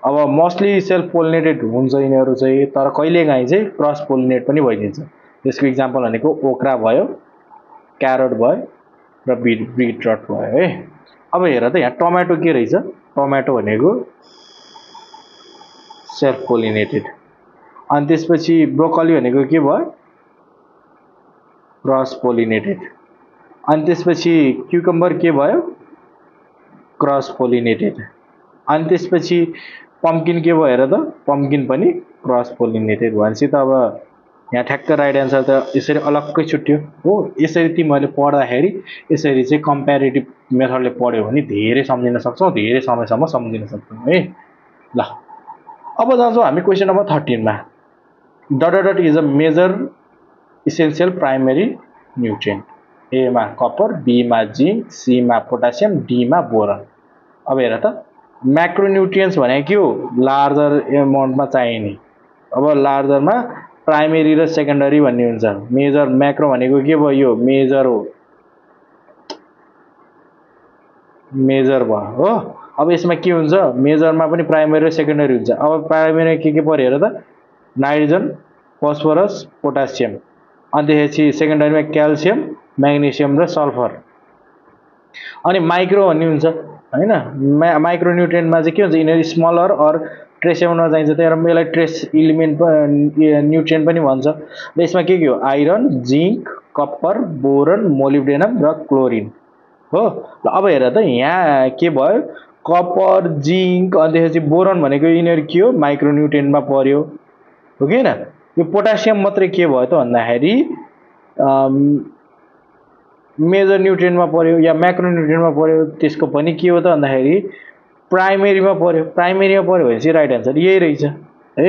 Speaker 1: अब मोस्टली सेल्फ पोलिनेटेड हुन्छ यिनीहरू चाहिँ, तर कहिलेकाहीँ चाहिँ क्रस पोलिनेट पनि भइदिन्छ। यसको इक्जाम्पल भनेको ओक्रा भयो, क्यारोट भयो र बिटरट भयो है। अब हेर त यहाँ टमाटो के रहेछ, टमाटो भनेको सेल्फ पोलिनेटेड। अनि त्यसपछि ब्रोकोली भनेको के भयो, क्रस पोलिनेटेड। अनि त्यसपछि क्युकम्बर के भयो, क्रस पोलिनेटेड। अनि त्यसपछि पम्पकिन के भयो हेर त, पम्पकिन पनि क्रस पोलिनेटेड भनेपछि त अब यहाँ ठ्याक्क राइट एन्सर त यसरी अलग्गै छुट्यो हो। यसरी तिमीहरूले पढ्दाखेरि यसरी चाहिँ कम्पेरिटिभ मेथडले पढ्यो भने धेरै सम्झिन सक्छौ, धेरै समयसम्म सम्झिन सक्छौ है। ल अब जान्छौँ हामी क्वेसन नम्बर 13 मा। Dot is a major essential primary nutrient. A मा कपर, बी मा जिंक, सी मा पोटासियम, डी मा बोरन। अब हेर त म्याक्रोन्युट्रिएन्ट्स भनेको के हो, लार्जर एमाउन्टमा चाहिने। अब लार्जरमा प्राइमेरी र सेकेन्डरी भन्ने हुन्छ। मेजर म्याक्रो भनेको के भयो, यो मेजर हो, मेजर भयो हो। अब यसमा के हुन्छ, मेजरमा पनि प्राइमेरी र सेकेन्डरी हुन्छ। अब प्राइमेरी के पर्यो हेर त, नाइट्रोजन, फस्फोरस, पोटासियम। अनि त्यसपछि सेकेन्डरीमा क्याल्सियम, म्याग्नेसियम र सल्फर। अनि माइक्रो भन्ने हुन्छ होइन। माइक्रोन्युट्रिएन्टमा चाहिँ के हुन्छ, यिनीहरू स्मलर अर ट्रेस एमाउन्टमा चाहिन्छ, त्यही भएर यसलाई ट्रेस इलिमेन्ट न्युट्रिएन्ट पनि भन्छ। र यसमा के हो, iron, zinc, copper, boron, molybdenum र क्लोरिन हो। ल अब हेर त यहाँ के भयो, कपर, जिंक, अनि त्यसपछि बोरन भनेको यिनीहरू के हो, माइक्रोन्युट्रिएन्टमा पर्यो हो कि होइन। यो पोटासियम मात्रै के भयो त भन्दाखेरि मेजर न्युट्रिएन्टमा पर्यो या म्याक्रोन्युट्रिएन्टमा पर्यो। त्यसको पनि के हो त भन्दाखेरि प्राइमेरीमा पर्यो। प्राइमेरीमा पर्यो भनेपछि राइट एन्सर यही रहेछ है।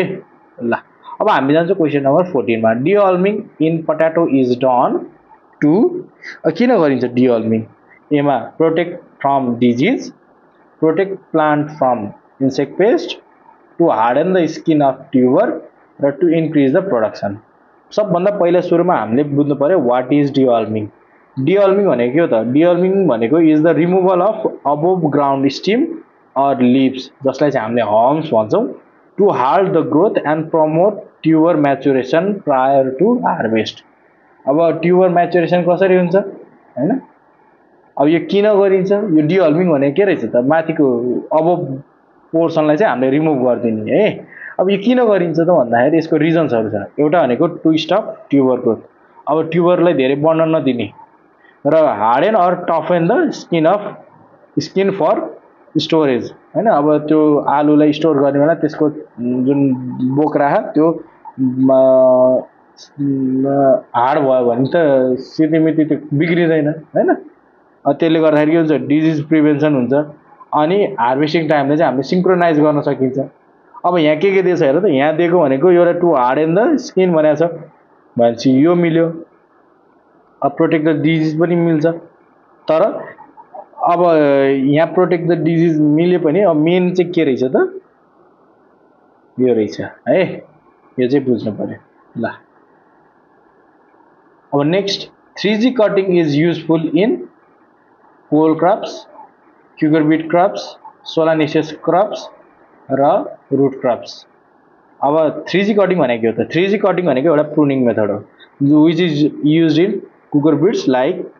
Speaker 1: ल अब हामी जान्छौँ क्वेसन नम्बर 14 मा। Dehaulming in potato is done to, किन गरिन्छ डिअल्मिङ? एमा protect from disease, protect plant from insect pest, to harden the skin of tuber र टु इन्क्रिज द प्रोडक्सन। सबभन्दा पहिला सुरुमा हामीले बुझ्नु पर्यो वाट इज डिअल्मिङ। डिअल्मिङ भनेको के हो त, डिअल्मिङ भनेको is the removal of above ground stem or leaves, जसलाई चाहिँ हामीले हम्स भन्छौँ, to halt the growth and promote tuber maturation prior to harvest. अब ट्युबर म्याचुरेसन कसरी हुन्छ होइन। अब यो किन गरिन्छ, यो डिअल्मिङ भनेको के रहेछ त, माथिको अबोभ पोर्सनलाई चाहिँ हामीले रिमुभ गरिदिने है। अब यो किन गरिन्छ त भन्दाखेरि यसको रिजन्सहरू छ। एउटा भनेको टु स्टप ट्युबर ग्रोथ, अब ट्युबरलाई धेरै बढ्न नदिने, र harden or toughen the skin for storage होइन। अब त्यो आलुलाई स्टोर गर्ने बेला त्यसको जुन बोक्रा त्यो हार्ड भयो भने त सिधैमिति त्यो बिग्रिँदैन होइन। त्यसले गर्दाखेरि के हुन्छ, डिजिज प्रिभेन्सन हुन्छ। अनि हार्भेस्टिङ टाइमले चाहिँ हामीले सिङ्क्रोनाइज गर्न सकिन्छ। अब यहाँ के दिएछ हेर त, यहाँ दिएको भनेको एउटा टु हार्डन द स्किन भनेको छ भनेपछि यो मिल्यो। अब प्रोटेक्ट द डिजिज पनि मिल्छ, तर अब यहाँ प्रोटेक्ट द डिजिज मिले पनि अब मेन चाहिँ के रहेछ त, यो रहेछ है। यो चाहिँ बुझ्नु पर्यो। ल अब next, 3G cutting is useful in cole crops, cucurbit crops, solanaceous crops र रुट क्रप्स। अब 3G कटिङ भनेको के हो त, 3G कटिङ भनेको एउटा प्रुनिङ मेथड हो which is use in cucurbits like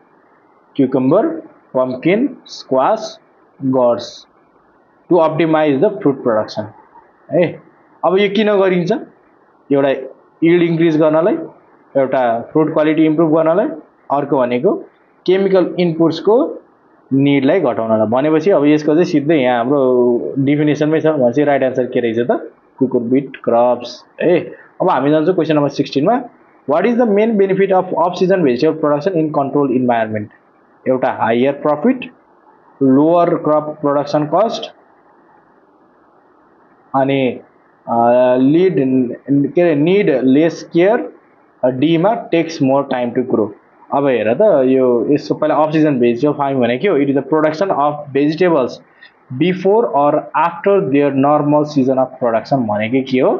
Speaker 1: cucumber, pumpkin, squash, gourds to optimize the fruit production है। अब यो किन गरिन्छ, एउटा यील्ड इन्क्रिज गर्नलाई, एउटा फ्रुट क्वालिटी इम्प्रुभ गर्नलाई, अर्को भनेको केमिकल इनपुट्सको निडलाई घटाउनलाई। भनेपछि अब यसको चाहिँ सिधै यहाँ हाम्रो डिफिनेसनमै छ भनेपछि राइट एन्सर के रहेछ त, कुकरबिट क्रप्स है। अब हामी जान्छौँ क्वेसन नम्बर 16 मा। What is the main benefit of season vegetable production in control environment? एउटा higher profit, lower crop production cost, अनि लिड के अरे निड लेस केयर, डीमा takes more time to grow. अब हेर त यो यसको पहिला अफ सिजन भेजिटेबल फार्मिङ भनेको के हो? It is the production of vegetables before or after their normal season of production भनेको के हो?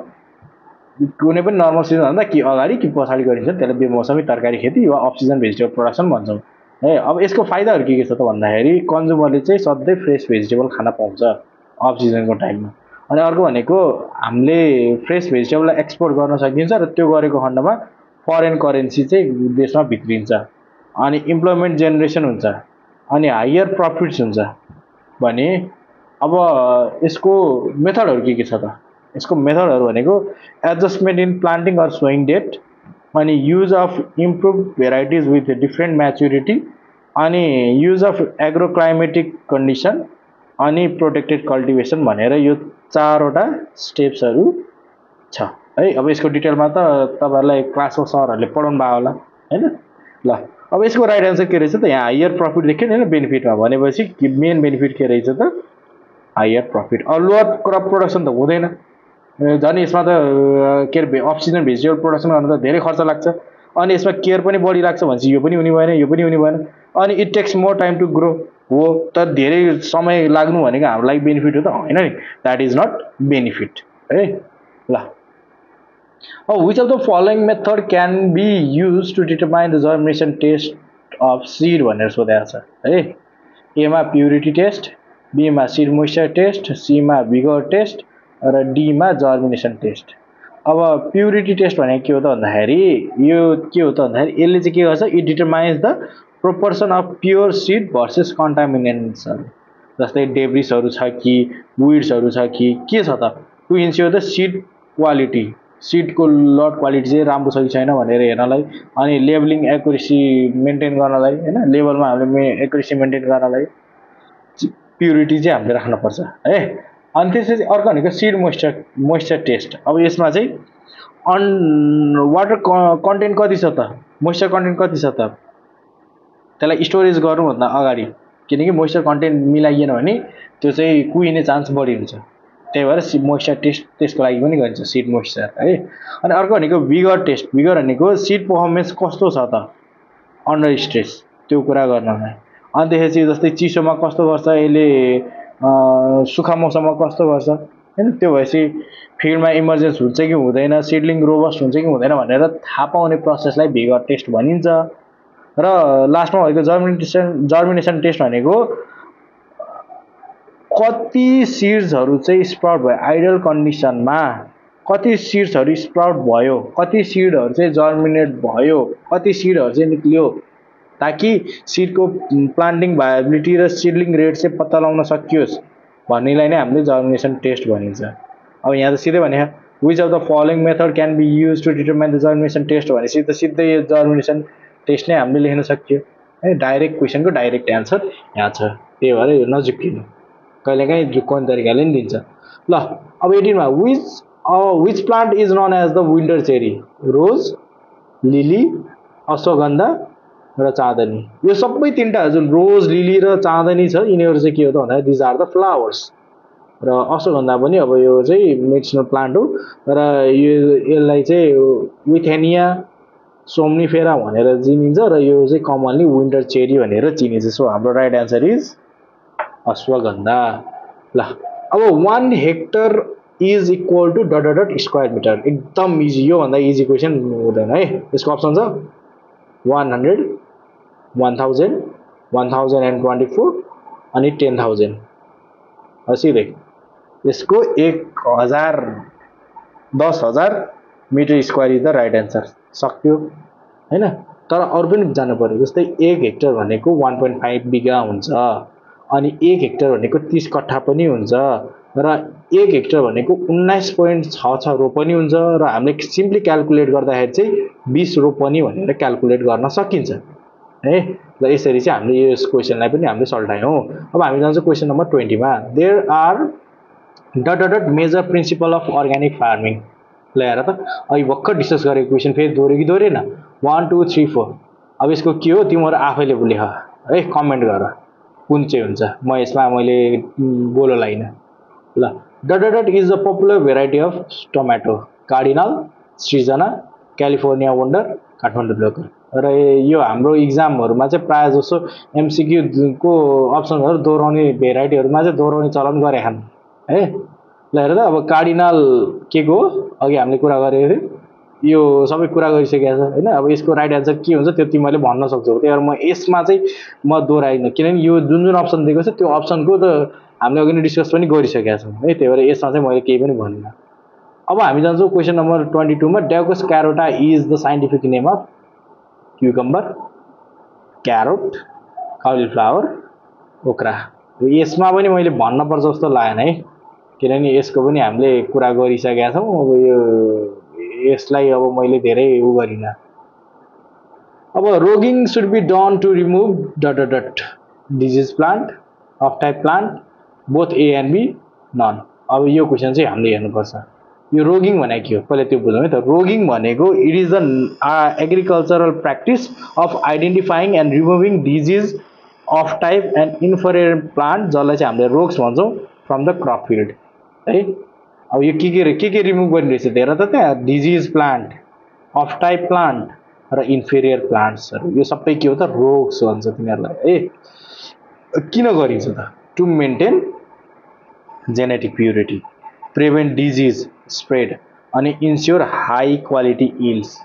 Speaker 1: कुनै पनि नर्मल सिजन भन्दा कि अगाडि कि पछाडि गरिन्छ त्यसलाई बेमौसमी तरकारी खेती वा अफ सिजन भेजिटेबल प्रोडक्सन भन्छौँ है। अब यसको फाइदाहरू के छ त भन्दाखेरि कन्ज्युमरले चाहिँ सधैँ फ्रेस भेजिटेबल खान पाउँछ अफ सिजनको टाइममा। अनि अर्को भनेको हामीले फ्रेस भेजिटेबललाई एक्सपोर्ट गर्न सकिन्छ र त्यो गरेको खण्डमा फरेन करेन्सी चाहिँ देशमा भित्रिन्छ, अनि इम्प्लोइमेन्ट जेनेरेसन हुन्छ, अनि हायर प्रफिट्स हुन्छ। भने अब यसको मेथडहरू के छ त? यसको मेथडहरू भनेको adjustment in planting or sowing date, अनि use of improve varieties with different maturity, अनि युज अफ एग्रोक्लाइमेटिक कन्डिसन, अनि प्रोटेक्टेड कल्टिभेसन भनेर यो 4वटा स्टेप्सहरू छ है। अब यसको डिटेलमा त तपाईँहरूलाई क्लासको सरहरूले पढाउनु भयो होला हैन। ल अब यसको राइट एन्सर के रहेछ त? यहाँ हायर प्रफिट देख्यो नि बेनिफिटमा, भनेपछि मेन बेनिफिट के रहेछ त? Higher profit. अब लोवर क्रप प्रोडक्सन त हुँदैन, झन् यसमा त के अरे अफ सिजन भेजिटेबल प्रोडक्सन गर्नु त धेरै खर्च लाग्छ, अनि यसमा केयर पनि बढी लाग्छ भनेपछि यो पनि हुने भएन, यो पनि हुने भएन। अनि it takes more time to grow हो, तर धेरै समय लाग्नु भनेको हाम्रो लागि बेनिफिट हो त होइन नि, द्याट इज नट बेनिफिट है। ल which of the following method can be used to determine the germination test of seed भनेर सोधेको छ है। ए मा प्युरिटी टेस्ट, बी मा सीड मोइस्चर टेस्ट, सी मा भिगर टेस्ट र डी मा जर्मिनेसन टेस्ट। अब प्युरिटी टेस्ट भनेको के हो त भन्दाखेरि यो के हो त भन्दाखेरि यसले चाहिँ के गर्छ? It determines the proportion of pure seed versus कन्टामिनेन्ट्सहरू, जस्तै डेब्रिसहरू छ कि विड्सहरू छ कि के छ त, to ensure the seed quality, सिडको लट क्वालिटी चाहिँ राम्रो छ कि छैन भनेर हेर्नलाई, अनि लेबलिङ एकुरेसी मेन्टेन गर्नलाई होइन, लेभलमा हामीले एकुरेसी मेन्टेन गर्नलाई प्युरिटी चाहिँ हामीले राख्नुपर्छ है। अनि त्यसपछि अर्को भनेको सिड मोइस्चर टेस्ट। अब यसमा चाहिँ वाटर कन्टेन्ट कति छ त, मोइस्चर कन्टेन्ट कति छ त, त्यसलाई स्टोरेज गर्नुभन्दा अगाडि, किनकि मोइस्चर कन्टेन्ट मिलाइएन भने त्यो चाहिँ कुहिने चान्स बढी हुन्छ, त्यही भएर मोइस्चर टेस्ट त्यसको लागि पनि गरिन्छ, सिड मोइस्चर है। अनि अर्को भनेको भिगर टेस्ट। भिगर भनेको सिड पर्फर्मेन्स कस्तो छ त अन्डर स्ट्रेस, त्यो कुरा गर्नलाई। अनि त्यसपछि जस्तै चिसोमा कस्तो गर्छ यसले, सुक्खा मौसममा कस्तो गर्छ होइन, त्यो भएपछि फिल्डमा इमर्जेन्स हुन्छ कि हुँदैन, सिडलिङ रोबस्ट हुन्छ कि हुँदैन भनेर थाहा पाउने प्रोसेसलाई भिगर टेस्ट भनिन्छ। र लास्टमा भएको जर्मिनेसन टेस्ट भनेको कति सिड्सहरू चाहिँ स्प्राउट भयो आइडल कन्डिसनमा, कति सिड्सहरू स्प्राउट भयो, कति सिडहरू चाहिँ जर्मिनेट भयो, कति सिडहरू चाहिँ निक्लियो, ताकि सिडको प्लान्टिङ भायबिलिटी र सिडलिङ रेट चाहिँ पत्ता लगाउन सकियोस् भन्नेलाई नै हामीले जर्मिनेसन टेस्ट भनिन्छ। अब यहाँ त सिधै भने which of the following method can be use to determine the germination test भनेपछि त सिधै यो जर्मिनेसन टेस्ट नै हामीले लेख्न सक्यो है। डाइरेक्ट क्वेसनको डाइरेक्ट एन्सर यहाँ छ, त्यही भएर यो नझुक्किनु, कहिलेकाहीँ झुक्काउने तरिकाले नि दिन्छ। ल अब 18 मा which plant is known as the winter cherry? Rose, lily, ashwagandha र चाँदनी। यो सबै तिनवटा जुन रोज, लिली र चाँदनी छ यिनीहरू चाहिँ के हो त भन्दा दिज आर द फ्लावर्स। र अश्वगन्धा पनि अब यो चाहिँ मेडिसिनल प्लान्ट हो र यसलाई चाहिँ विथेनिया सोम्निफेरा भनेर चिनिन्छ र यो चाहिँ कमनली विन्टर चेरी भनेर चिनिन्छ। सो हाम्रो राइट एन्सर इज अश्वगन्धा। ल अब 1 hectare is equal to dot dot square metre. एकदम इजी, योभन्दा इजी क्वेसन हुँदैन है। यसको अप्सन छ 100, 1000, 1024 अनि 10,000। सिधै यसको 1000, 10,000 metre square is the right answer. सक्यो होइन। तर अरू पनि जानु पर्यो, जस्तै 1 हेक्टर भनेको 1.5 बिघा हुन्छ, अनि 1 हेक्टर भनेको 30 कट्ठा पनि हुन्छ, र 1 हेक्टर भनेको 19.66 रोपनी हुन्छ, र हामीले सिम्पली क्यालकुलेट गर्दाखेरि चाहिँ 20 रोपनी भनेर क्यालकुलेट गर्न सकिन्छ है। ल यसरी चाहिँ हामीले यस क्वेसनलाई पनि हामीले सल्टायौँ। अब हामी जान्छौँ क्वेसन नम्बर 20 मा। There are dot dot major principle of organic farming. ल हेर त, अहिले भर्खर डिस्कस गरेको क्वेसन फेरि दोहोऱ्यो कि दोहोरेन? 1 2 3 4। अब यसको के हो तिमीहरू आफैले लेख है, कमेन्ट गर कुन चाहिँ हुन्छ। म यसमा मैले बोलो लाइन। ल dot is a popular variety of tomato cardinal Srijana California wonder Kathmandu blocker र यो हाम्रो इक्जामहरूमा चाहिँ प्रायः जसो एमसिक्यू को अप्सनहरू दोहोऱ्याउने भेराइटीहरूमा चाहिँ दोहोऱ्याउने चलन गरेका छन् है ल हेर त अब कार्डिनल के को हो अघि हामीले कुरा गरेको थियौँ यो सबै कुरा गरिसकेको छ होइन अब यसको राइट एन्सर के हुन्छ त्यो तिमीले भन्न सक्छौ त्यही भएर म यसमा चाहिँ म दोहोऱ्याइदिनँ किनभने यो जुन जुन अप्सन दिएको छ त्यो अप्सनको त हामीले अघि नै डिस्कस पनि गरिसकेका छौँ है त्यही भएर यसमा चाहिँ मैले केही पनि भनिनँ अब हामी जान्छौँ क्वेसन नम्बर 22 मा daucus carota is the scientific name of cucumber carrot cauliflower okra यसमा पनि मैले भन्न पर्छ जस्तो लागेन है किनभने यसको पनि हामीले कुरा गरिसकेका छौँ अब यो यसलाई अब मैले धेरै उ गरिनँ अब roguing should be done to remove dot dot disease plant off type plant both A and B none अब यो क्वेसन चाहिँ हामीले हेर्नुपर्छ यो रोगिङ भनेको के हो पहिला त्यो बुझौँ है त रोगिङ भनेको it is the agricultural practice of identifying and removing disease of type and inferior plant जसलाई चाहिँ हामीले रोग्स भन्छौँ फ्रम द क्रप फिल्ड है अब यो के रिमुभ गर्ने रहेछ हेर त त्यहाँ disease plant off type plant र इन्फेरियर प्लान्ट्सहरू यो सबै के हो त रोग्स भन्छ तिनीहरूलाई है किन गरिन्छ त to maintain genetic purity prevent disease spread अनि इन्स्योर हाई क्वालिटी इल्ड्स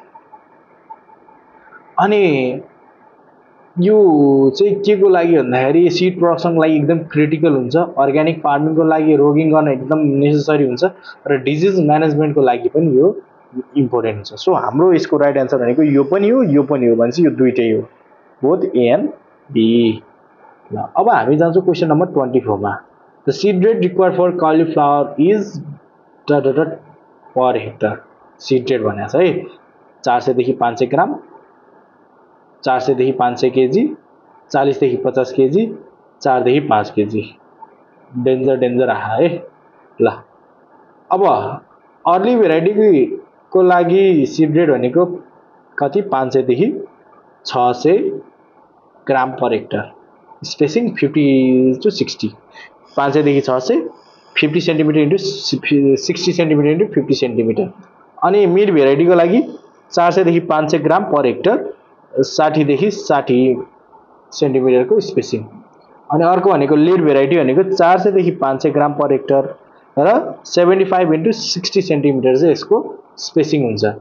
Speaker 1: अनि यो चाहिँ के को लागि भन्दाखेरि सिड प्रोडक्सनको लागि एकदम क्रिटिकल हुन्छ अर्ग्यानिक फार्मिङको लागि रोगिङ गर्न एकदम नेसेसरी हुन्छ र डिजिज म्यानेजमेन्टको लागि पनि यो इम्पोर्टेन्ट हुन्छ सो हाम्रो यसको राइट एन्सर भनेको यो पनि हो भनेपछि यो दुईटै हो both A and B L अब हामी जान्छौँ क्वेसन नम्बर 24 मा the seed rate required for cauliflower is dot per hectare seed rate भनेको छ है 400 देखि 500 ग्राम 400 देखि 500 केजी 40 देखि 50 केजी 4 देखि 5 केजी डेन्जर आहा है ल अब अर्ली भेराइटीको लागि सीड रेट भनेको कति 500 देखि 600 ग्राम पर हेक्टर स्पेसिङ 50 to 60 500 देखि 600 50 centimetre into 60 centimetre into 50 centimetre अनि मिड भेराइटीको लागि 400 देखि 500 ग्राम पर हेक्टर 60 देखि 60 सेन्टिमिटरको स्पेसिङ अनि अर्को भनेको लेट भेराइटी भनेको 400 देखि 500 ग्राम पर हेक्टर र 75 इन्टु 60 सेन्टिमिटर चाहिँ यसको स्पेसिङ हुन्छ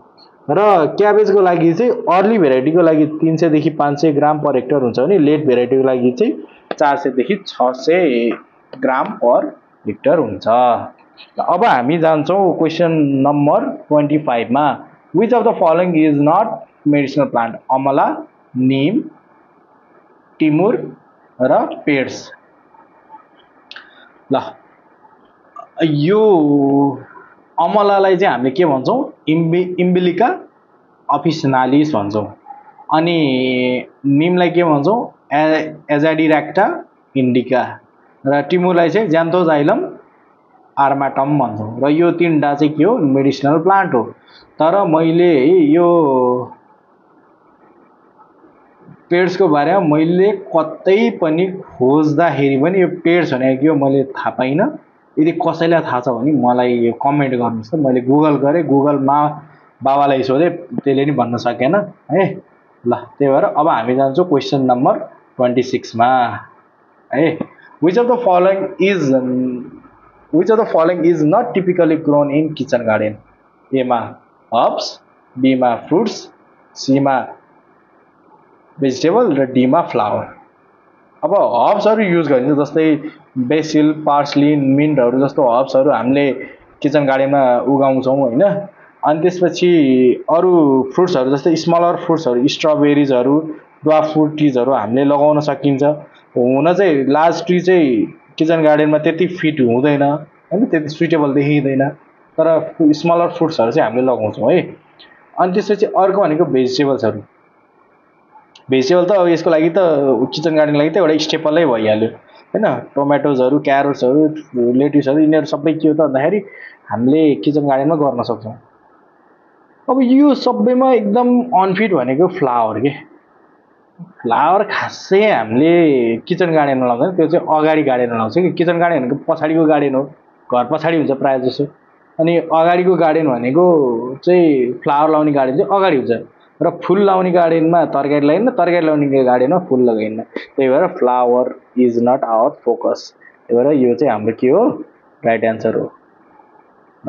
Speaker 1: र क्याबेजको लागि चाहिँ अर्ली भेराइटीको लागि 300 देखि 500 ग्राम पर हेक्टर हुन्छ भने लेट भेराइटीको लागि चाहिँ 400 देखि 600 ग्राम पर हेक्टर हुन्छ अब हामी जान्छौँ क्वेसन नम्बर 25 मा which of the following is not medicinal plant amla neem टिमुर र पेड्स ल यो अमलालाई चाहिँ हामीले के भन्छौँ इम्बिलिका अफिसिनालिस भन्छौँ अनि नीमलाई के भन्छौँ एजाडिरेक्टा इन्डिका र टिमुरलाई चाहिँ ज्यान्थोजाइलम आर्माटम भन्छौँ र यो तीनटा चाहिँ के हो मेडिसिनल प्लान्ट हो तर मैले यो पेड्सको बारेमा मैले कतै पनि खोज्दाखेरि पनि यो पेड्स भनेको के हो मैले थाहा पाइनँ यदि कसैलाई थाहा छ भने मलाई यो कमेन्ट गर्नुहोस् त मैले गुगल गरेँ गुगलमा बाबालाई सोधेँ त्यसले नि भन्न सकेन है ल त्यही भएर अब हामी जान्छौँ क्वेसन नम्बर 26 मा है which of the following is not typically grown in kitchen garden एमा हर्ब्स बीमा फ्रुट्स सीमा भेजिटेबल र डीमा फ्लावर अब हर्ब्सहरू युज गरिन्छ जस्तै बेसिल पार्सली मिन्टहरू जस्तो हर्ब्सहरू हामीले किचन गार्डनमा उगाउँछौँ होइन अनि त्यसपछि अरू फ्रुट्सहरू जस्तै स्मलर फ्रुट्सहरू स्ट्रबेरिजहरू ड्वार्फ फ्रुट ट्रिजहरू हामीले लगाउन सकिन्छ हुन चाहिँ लार्ज ट्री चाहिँ किचन गार्डनमा त्यति फिट हुँदैन होइन त्यति सुइटेबल देखिँदैन तर स्मलर फ्रुट्सहरू चाहिँ हामीले लगाउँछौँ है अनि त्यसपछि अर्को भनेको भेजिटेबल्सहरू भेजिटेबल त अब यसको लागि त किचन गार्डनको लागि त एउटा स्टेपलै भइहाल्यो होइन टोमेटोजहरू क्यारोट्सहरू लेट्युसहरू यिनीहरू सबै के हो त भन्दाखेरि हामीले किचन गार्डनमा गर्न सक्छौँ अब यो सबैमा एकदम अनफिट भनेको फ्लावर के फ्लावर खासै हामीले किचन गार्डनमा लाउँदैन त्यो चाहिँ अगाडि गार्डनमा लाउँछ कि किचन गार्डन भनेको पछाडिको गार्डन हो घर पछाडि हुन्छ प्रायः जसो। अनि अगाडिको गार्डन भनेको चाहिँ फ्लावर लाउने गार्डन चाहिँ अगाडि हुन्छ र फुल लाउने गार्डनमा तरकारी लगाइन्न, तरकारी लाउने गार्डनमा फुल लगाइन्न। त्यही भएर flower is not our focus. त्यही भएर यो चाहिँ हाम्रो के हो, राइट एन्सर हो। ल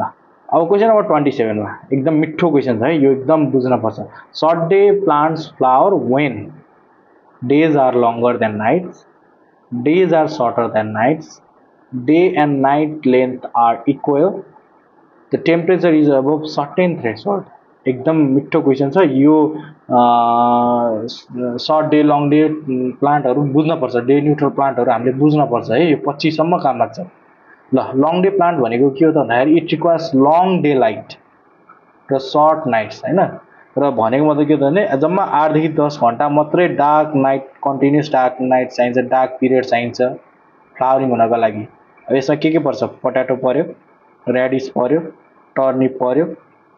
Speaker 1: अब क्वेसन नम्बर 27 मा एकदम मिठो क्वेसन छ है, यो एकदम बुझ्नुपर्छ। Short day plants flower when days are longer than nights, days are shorter than nights, day and night length are equal, the temperature is above certain threshold. एकदम मिठो क्वेसन छ यो। सर्ट डे लङ डे प्लान्टहरू बुझ्नुपर्छ, day neutral प्लान्टहरू हामीले बुझ्नुपर्छ है, यो 25 सम्म काम लाग्छ। ल लङ डे प्लान्ट भनेको के हो त भन्दाखेरि it requires long day light र सर्ट नाइट्स हैन। र भनेको मतलब के हो त भने जम्मा 8 देखि 10 घण्टा मात्रै dark night, continuous dark night चाहिन्छ, डार्क पिरियड चाहिन्छ फ्लावरिङ हुनको लागि। अब यसमा के पर्छ, पोट्याटो पर्यो, रेडिस पर्यो, टर्निप पर्यो,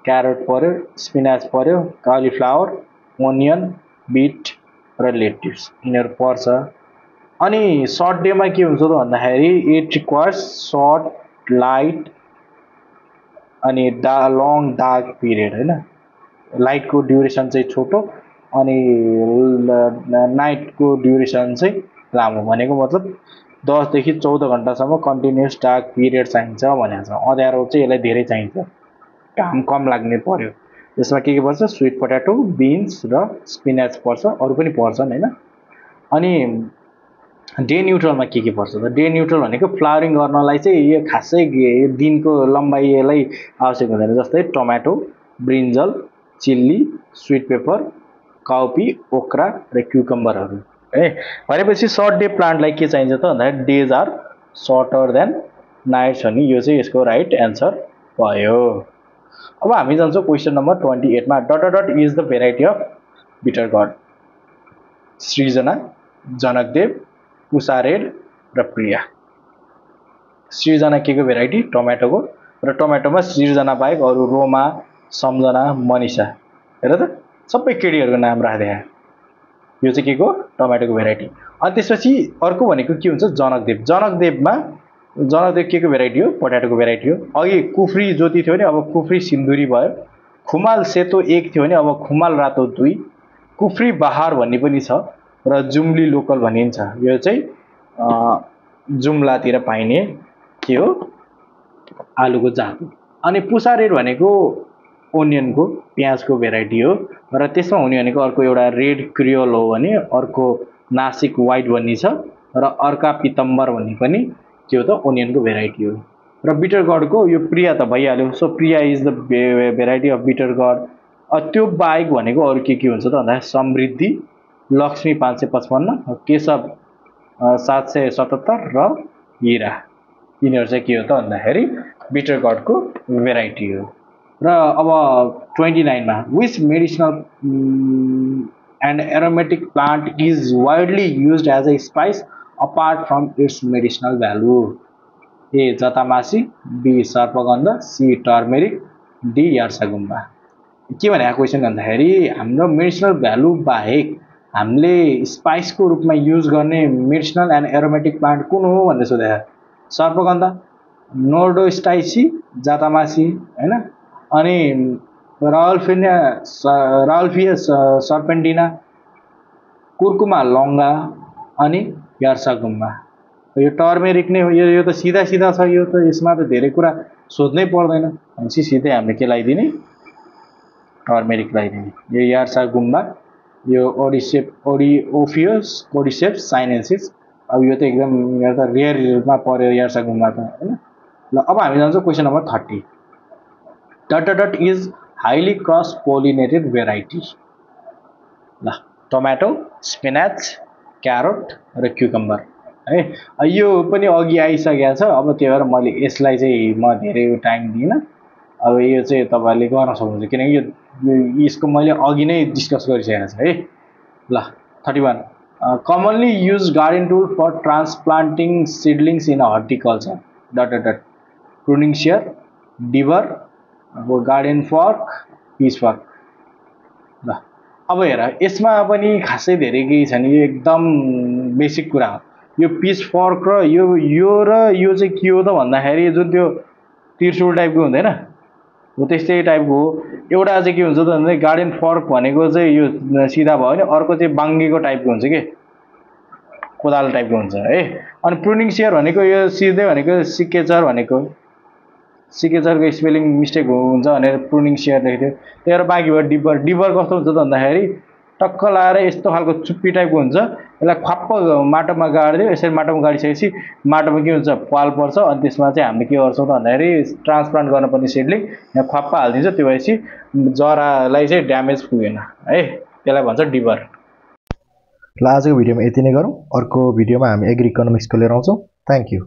Speaker 1: क्यारोट पर्यो, स्पिनाच पर्यो, कालीफ्लावर, ओनियन, बिट र लेट्युस यिनीहरू पर्छ। अनि सर्ट डेमा के हुन्छ त भन्दाखेरि इट रिक्वायर्स सर्ट लाइट अनि लङ डार्क पिरियड हैन। लाइटको ड्युरेसन चाहिँ छोटो अनि नाइटको ड्युरेसन चाहिँ लामो। भनेको मतलब 10 देखि 14 घण्टासम्म कन्टिन्युस डार्क पिरियड चाहिन्छ भनेको छ। अँध्यारो चाहिँ यसलाई धेरै चाहिन्छ, घाम कम लाग्ने पर्यो। यसमा के पर्छ, स्विट पोट्याटो, बिन्स र स्पिनाच पर्छ, अरू पनि पर्छन् हैन। अनि डे न्युट्रलमा के पर्छ त, डे न्युट्रल भनेको फ्लावरिङ गर्नलाई चाहिँ यो खासै दिनको लम्बाइ यसलाई आवश्यक हुँदैन। जस्तै tomato, brinjal, chilli, sweet pepper, cowpea, okra र क्युकम्बरहरू है। भनेपछि सर्ट डे प्लान्टलाई के चाहिन्छ त भन्दाखेरि days are shorter than nights भन्ने यो चाहिँ यसको राइट एन्सर भयो। अब हामी जान्छौँ क्वेसन नम्बर 28 मा। Dot dot is the variety of bitter gourd. Srijana, Janakdev, Usha red र प्रिया। सृजना के को भेराइटी, टमाटोको, र टमाटोमा सृजना बाहेक अरू रोमा, सम्झना, मनिषा, हेर त सबै केटीहरूको नाम राखिदिए। यो चाहिँ के को, टमाटोको भेराइटी। अनि त्यसपछि अर्को भनेको के हुन्छ, जनकदेव। जनकदेव के को भेराइटी हो, पोट्याटोको भेराइटी हो। अघि कुफ्री ज्योति थियो भने अब कुफ्री सिन्दुरी भयो। खुमाल सेतो 1 थियो भने अब खुमाल रातो 2। कुफ्री बहार भन्ने पनि छ र जुम्ली लोकल भनिन्छ। यो चाहिँ जुम्लातिर पाइने के हो, आलुको जात। अनि पुसा रेड भनेको ओनियनको, प्याजको भेराइटी हो। र त्यसमा हुने भनेको अर्को एउटा रेड क्रियोल हो भने अर्को नासिक व्हाइट भन्ने छ र अर्का पितम्बर भन्ने पनि के हो त ओनियनको भेराइटी हो। र बिटर गडको यो प्रिया त भइहाल्यो। So Priya is the variety of bitter gourd. त्यो बाहेक भनेको अरू के हुन्छ त भन्दा समृद्धि, लक्ष्मी 555, केशव 777 र हिरा। यिनीहरू चाहिँ के हो त भन्दाखेरि बिटर गडको भेराइटी हो। र अब 29 मा which medicinal and aromatic plant is widely used as a spice apart from its medicinal value. A jatamasi, B sarpagandha, C turmeric, D yarsagumba. के भनेको क्वेसन भन्दाखेरि हाम्रो मेडिसिनल भ्यालु बाहेक हामीले स्पाइसको रूपमा युज गर्ने मेडिसिनल एन्ड एरोमेटिक प्लान्ट कुन हो भनेर सोधेको। सर्पगन्ध, नोर्डोस्टाइसी, जातामासी हैन, अनि राल्फिया सर्पेन्टिना, कुर्कुमा लङ्गा अनि यार्सागुम्बा। यो टर्मेरिक नै हो। यो त सिधा छ, यो त यसमा त धेरै कुरा सोध्नै पर्दैन। भनेपछि सिधै हामीले के लगाइदिने, टर्मेरिक लगाइदिने। यो यार्सागुम्बा, यो ओडिओफियस कोडिसेप्स साइनेन्सिस। अब यो त एकदम यो त रेयरमा पर्यो यार्सागुम्बा त हैन। ल अब हामी जान्छौँ question number 30। Dot dot is highly cross pollinated variety. ल टमाटो, स्पिनाच, क्यारोट र क्युकम्बर है। यो पनि अघि आइसकेको छ। अब त्यही भएर मैले यसलाई चाहिँ म धेरै टाइम दिइनँ। अब यो चाहिँ तपाईँहरूले गर्न सक्नुहुन्छ किनकि यसको मैले अघि नै डिस्कस गरिसकेको छु है। ल 31 commonly use garden tool for transplanting seedlings in horticulture. Dot dot pruning shear, dibber, garden fork, pitch fork. ल अब हेर यसमा पनि खासै धेरै केही छैन, यो एकदम बेसिक कुरा हो। यो पिच फर्क र यो र यो चाहिँ के हो त भन्दाखेरि जुन त्यो त्रिशुल टाइपको हुँदैन हो त्यस्तै टाइपको हो। एउटा चाहिँ के हुन्छ त भन्दा गार्डन फर्क भनेको चाहिँ यो सिधा भयो भने अर्को चाहिँ बाङ्गेको टाइपको हुन्छ के कोदालो टाइपको हुन्छ है। अनि प्रुनिङ सेयर भनेको यो सिधै भनेको सिकेचर भनेको सिकेचरको स्पेलिङ मिस्टेक हुन्छ भनेर प्रुनिङ सेयर लेख्थ्यो। त्यही भएर बाँकी भयो डिबर। डिबर कस्तो हुन्छ त भन्दाखेरि टक्क लाएर यस्तो खालको चुप्पी टाइपको हुन्छ, यसलाई ख्वाप्प माटोमा गाडिदियो। यसरी माटोमा गाडिसकेपछि माटोमा के हुन्छ पाल पर्छ, अनि त्यसमा चाहिँ हामीले के गर्छौँ त भन्दाखेरि ट्रान्सप्लान्ट गर्नुपर्ने सिडलिङ यहाँ ख्वाप्प हालिदिन्छ। त्यो भएपछि जरालाई चाहिँ ड्यामेज पुगेन है, त्यसलाई भन्छ डिबर।
Speaker 2: ल आजको भिडियोमा यति नै गरौँ। अर्को भिडियोमा हामी एग्री इकोनोमिक्सको लिएर आउँछौँ। Thank you.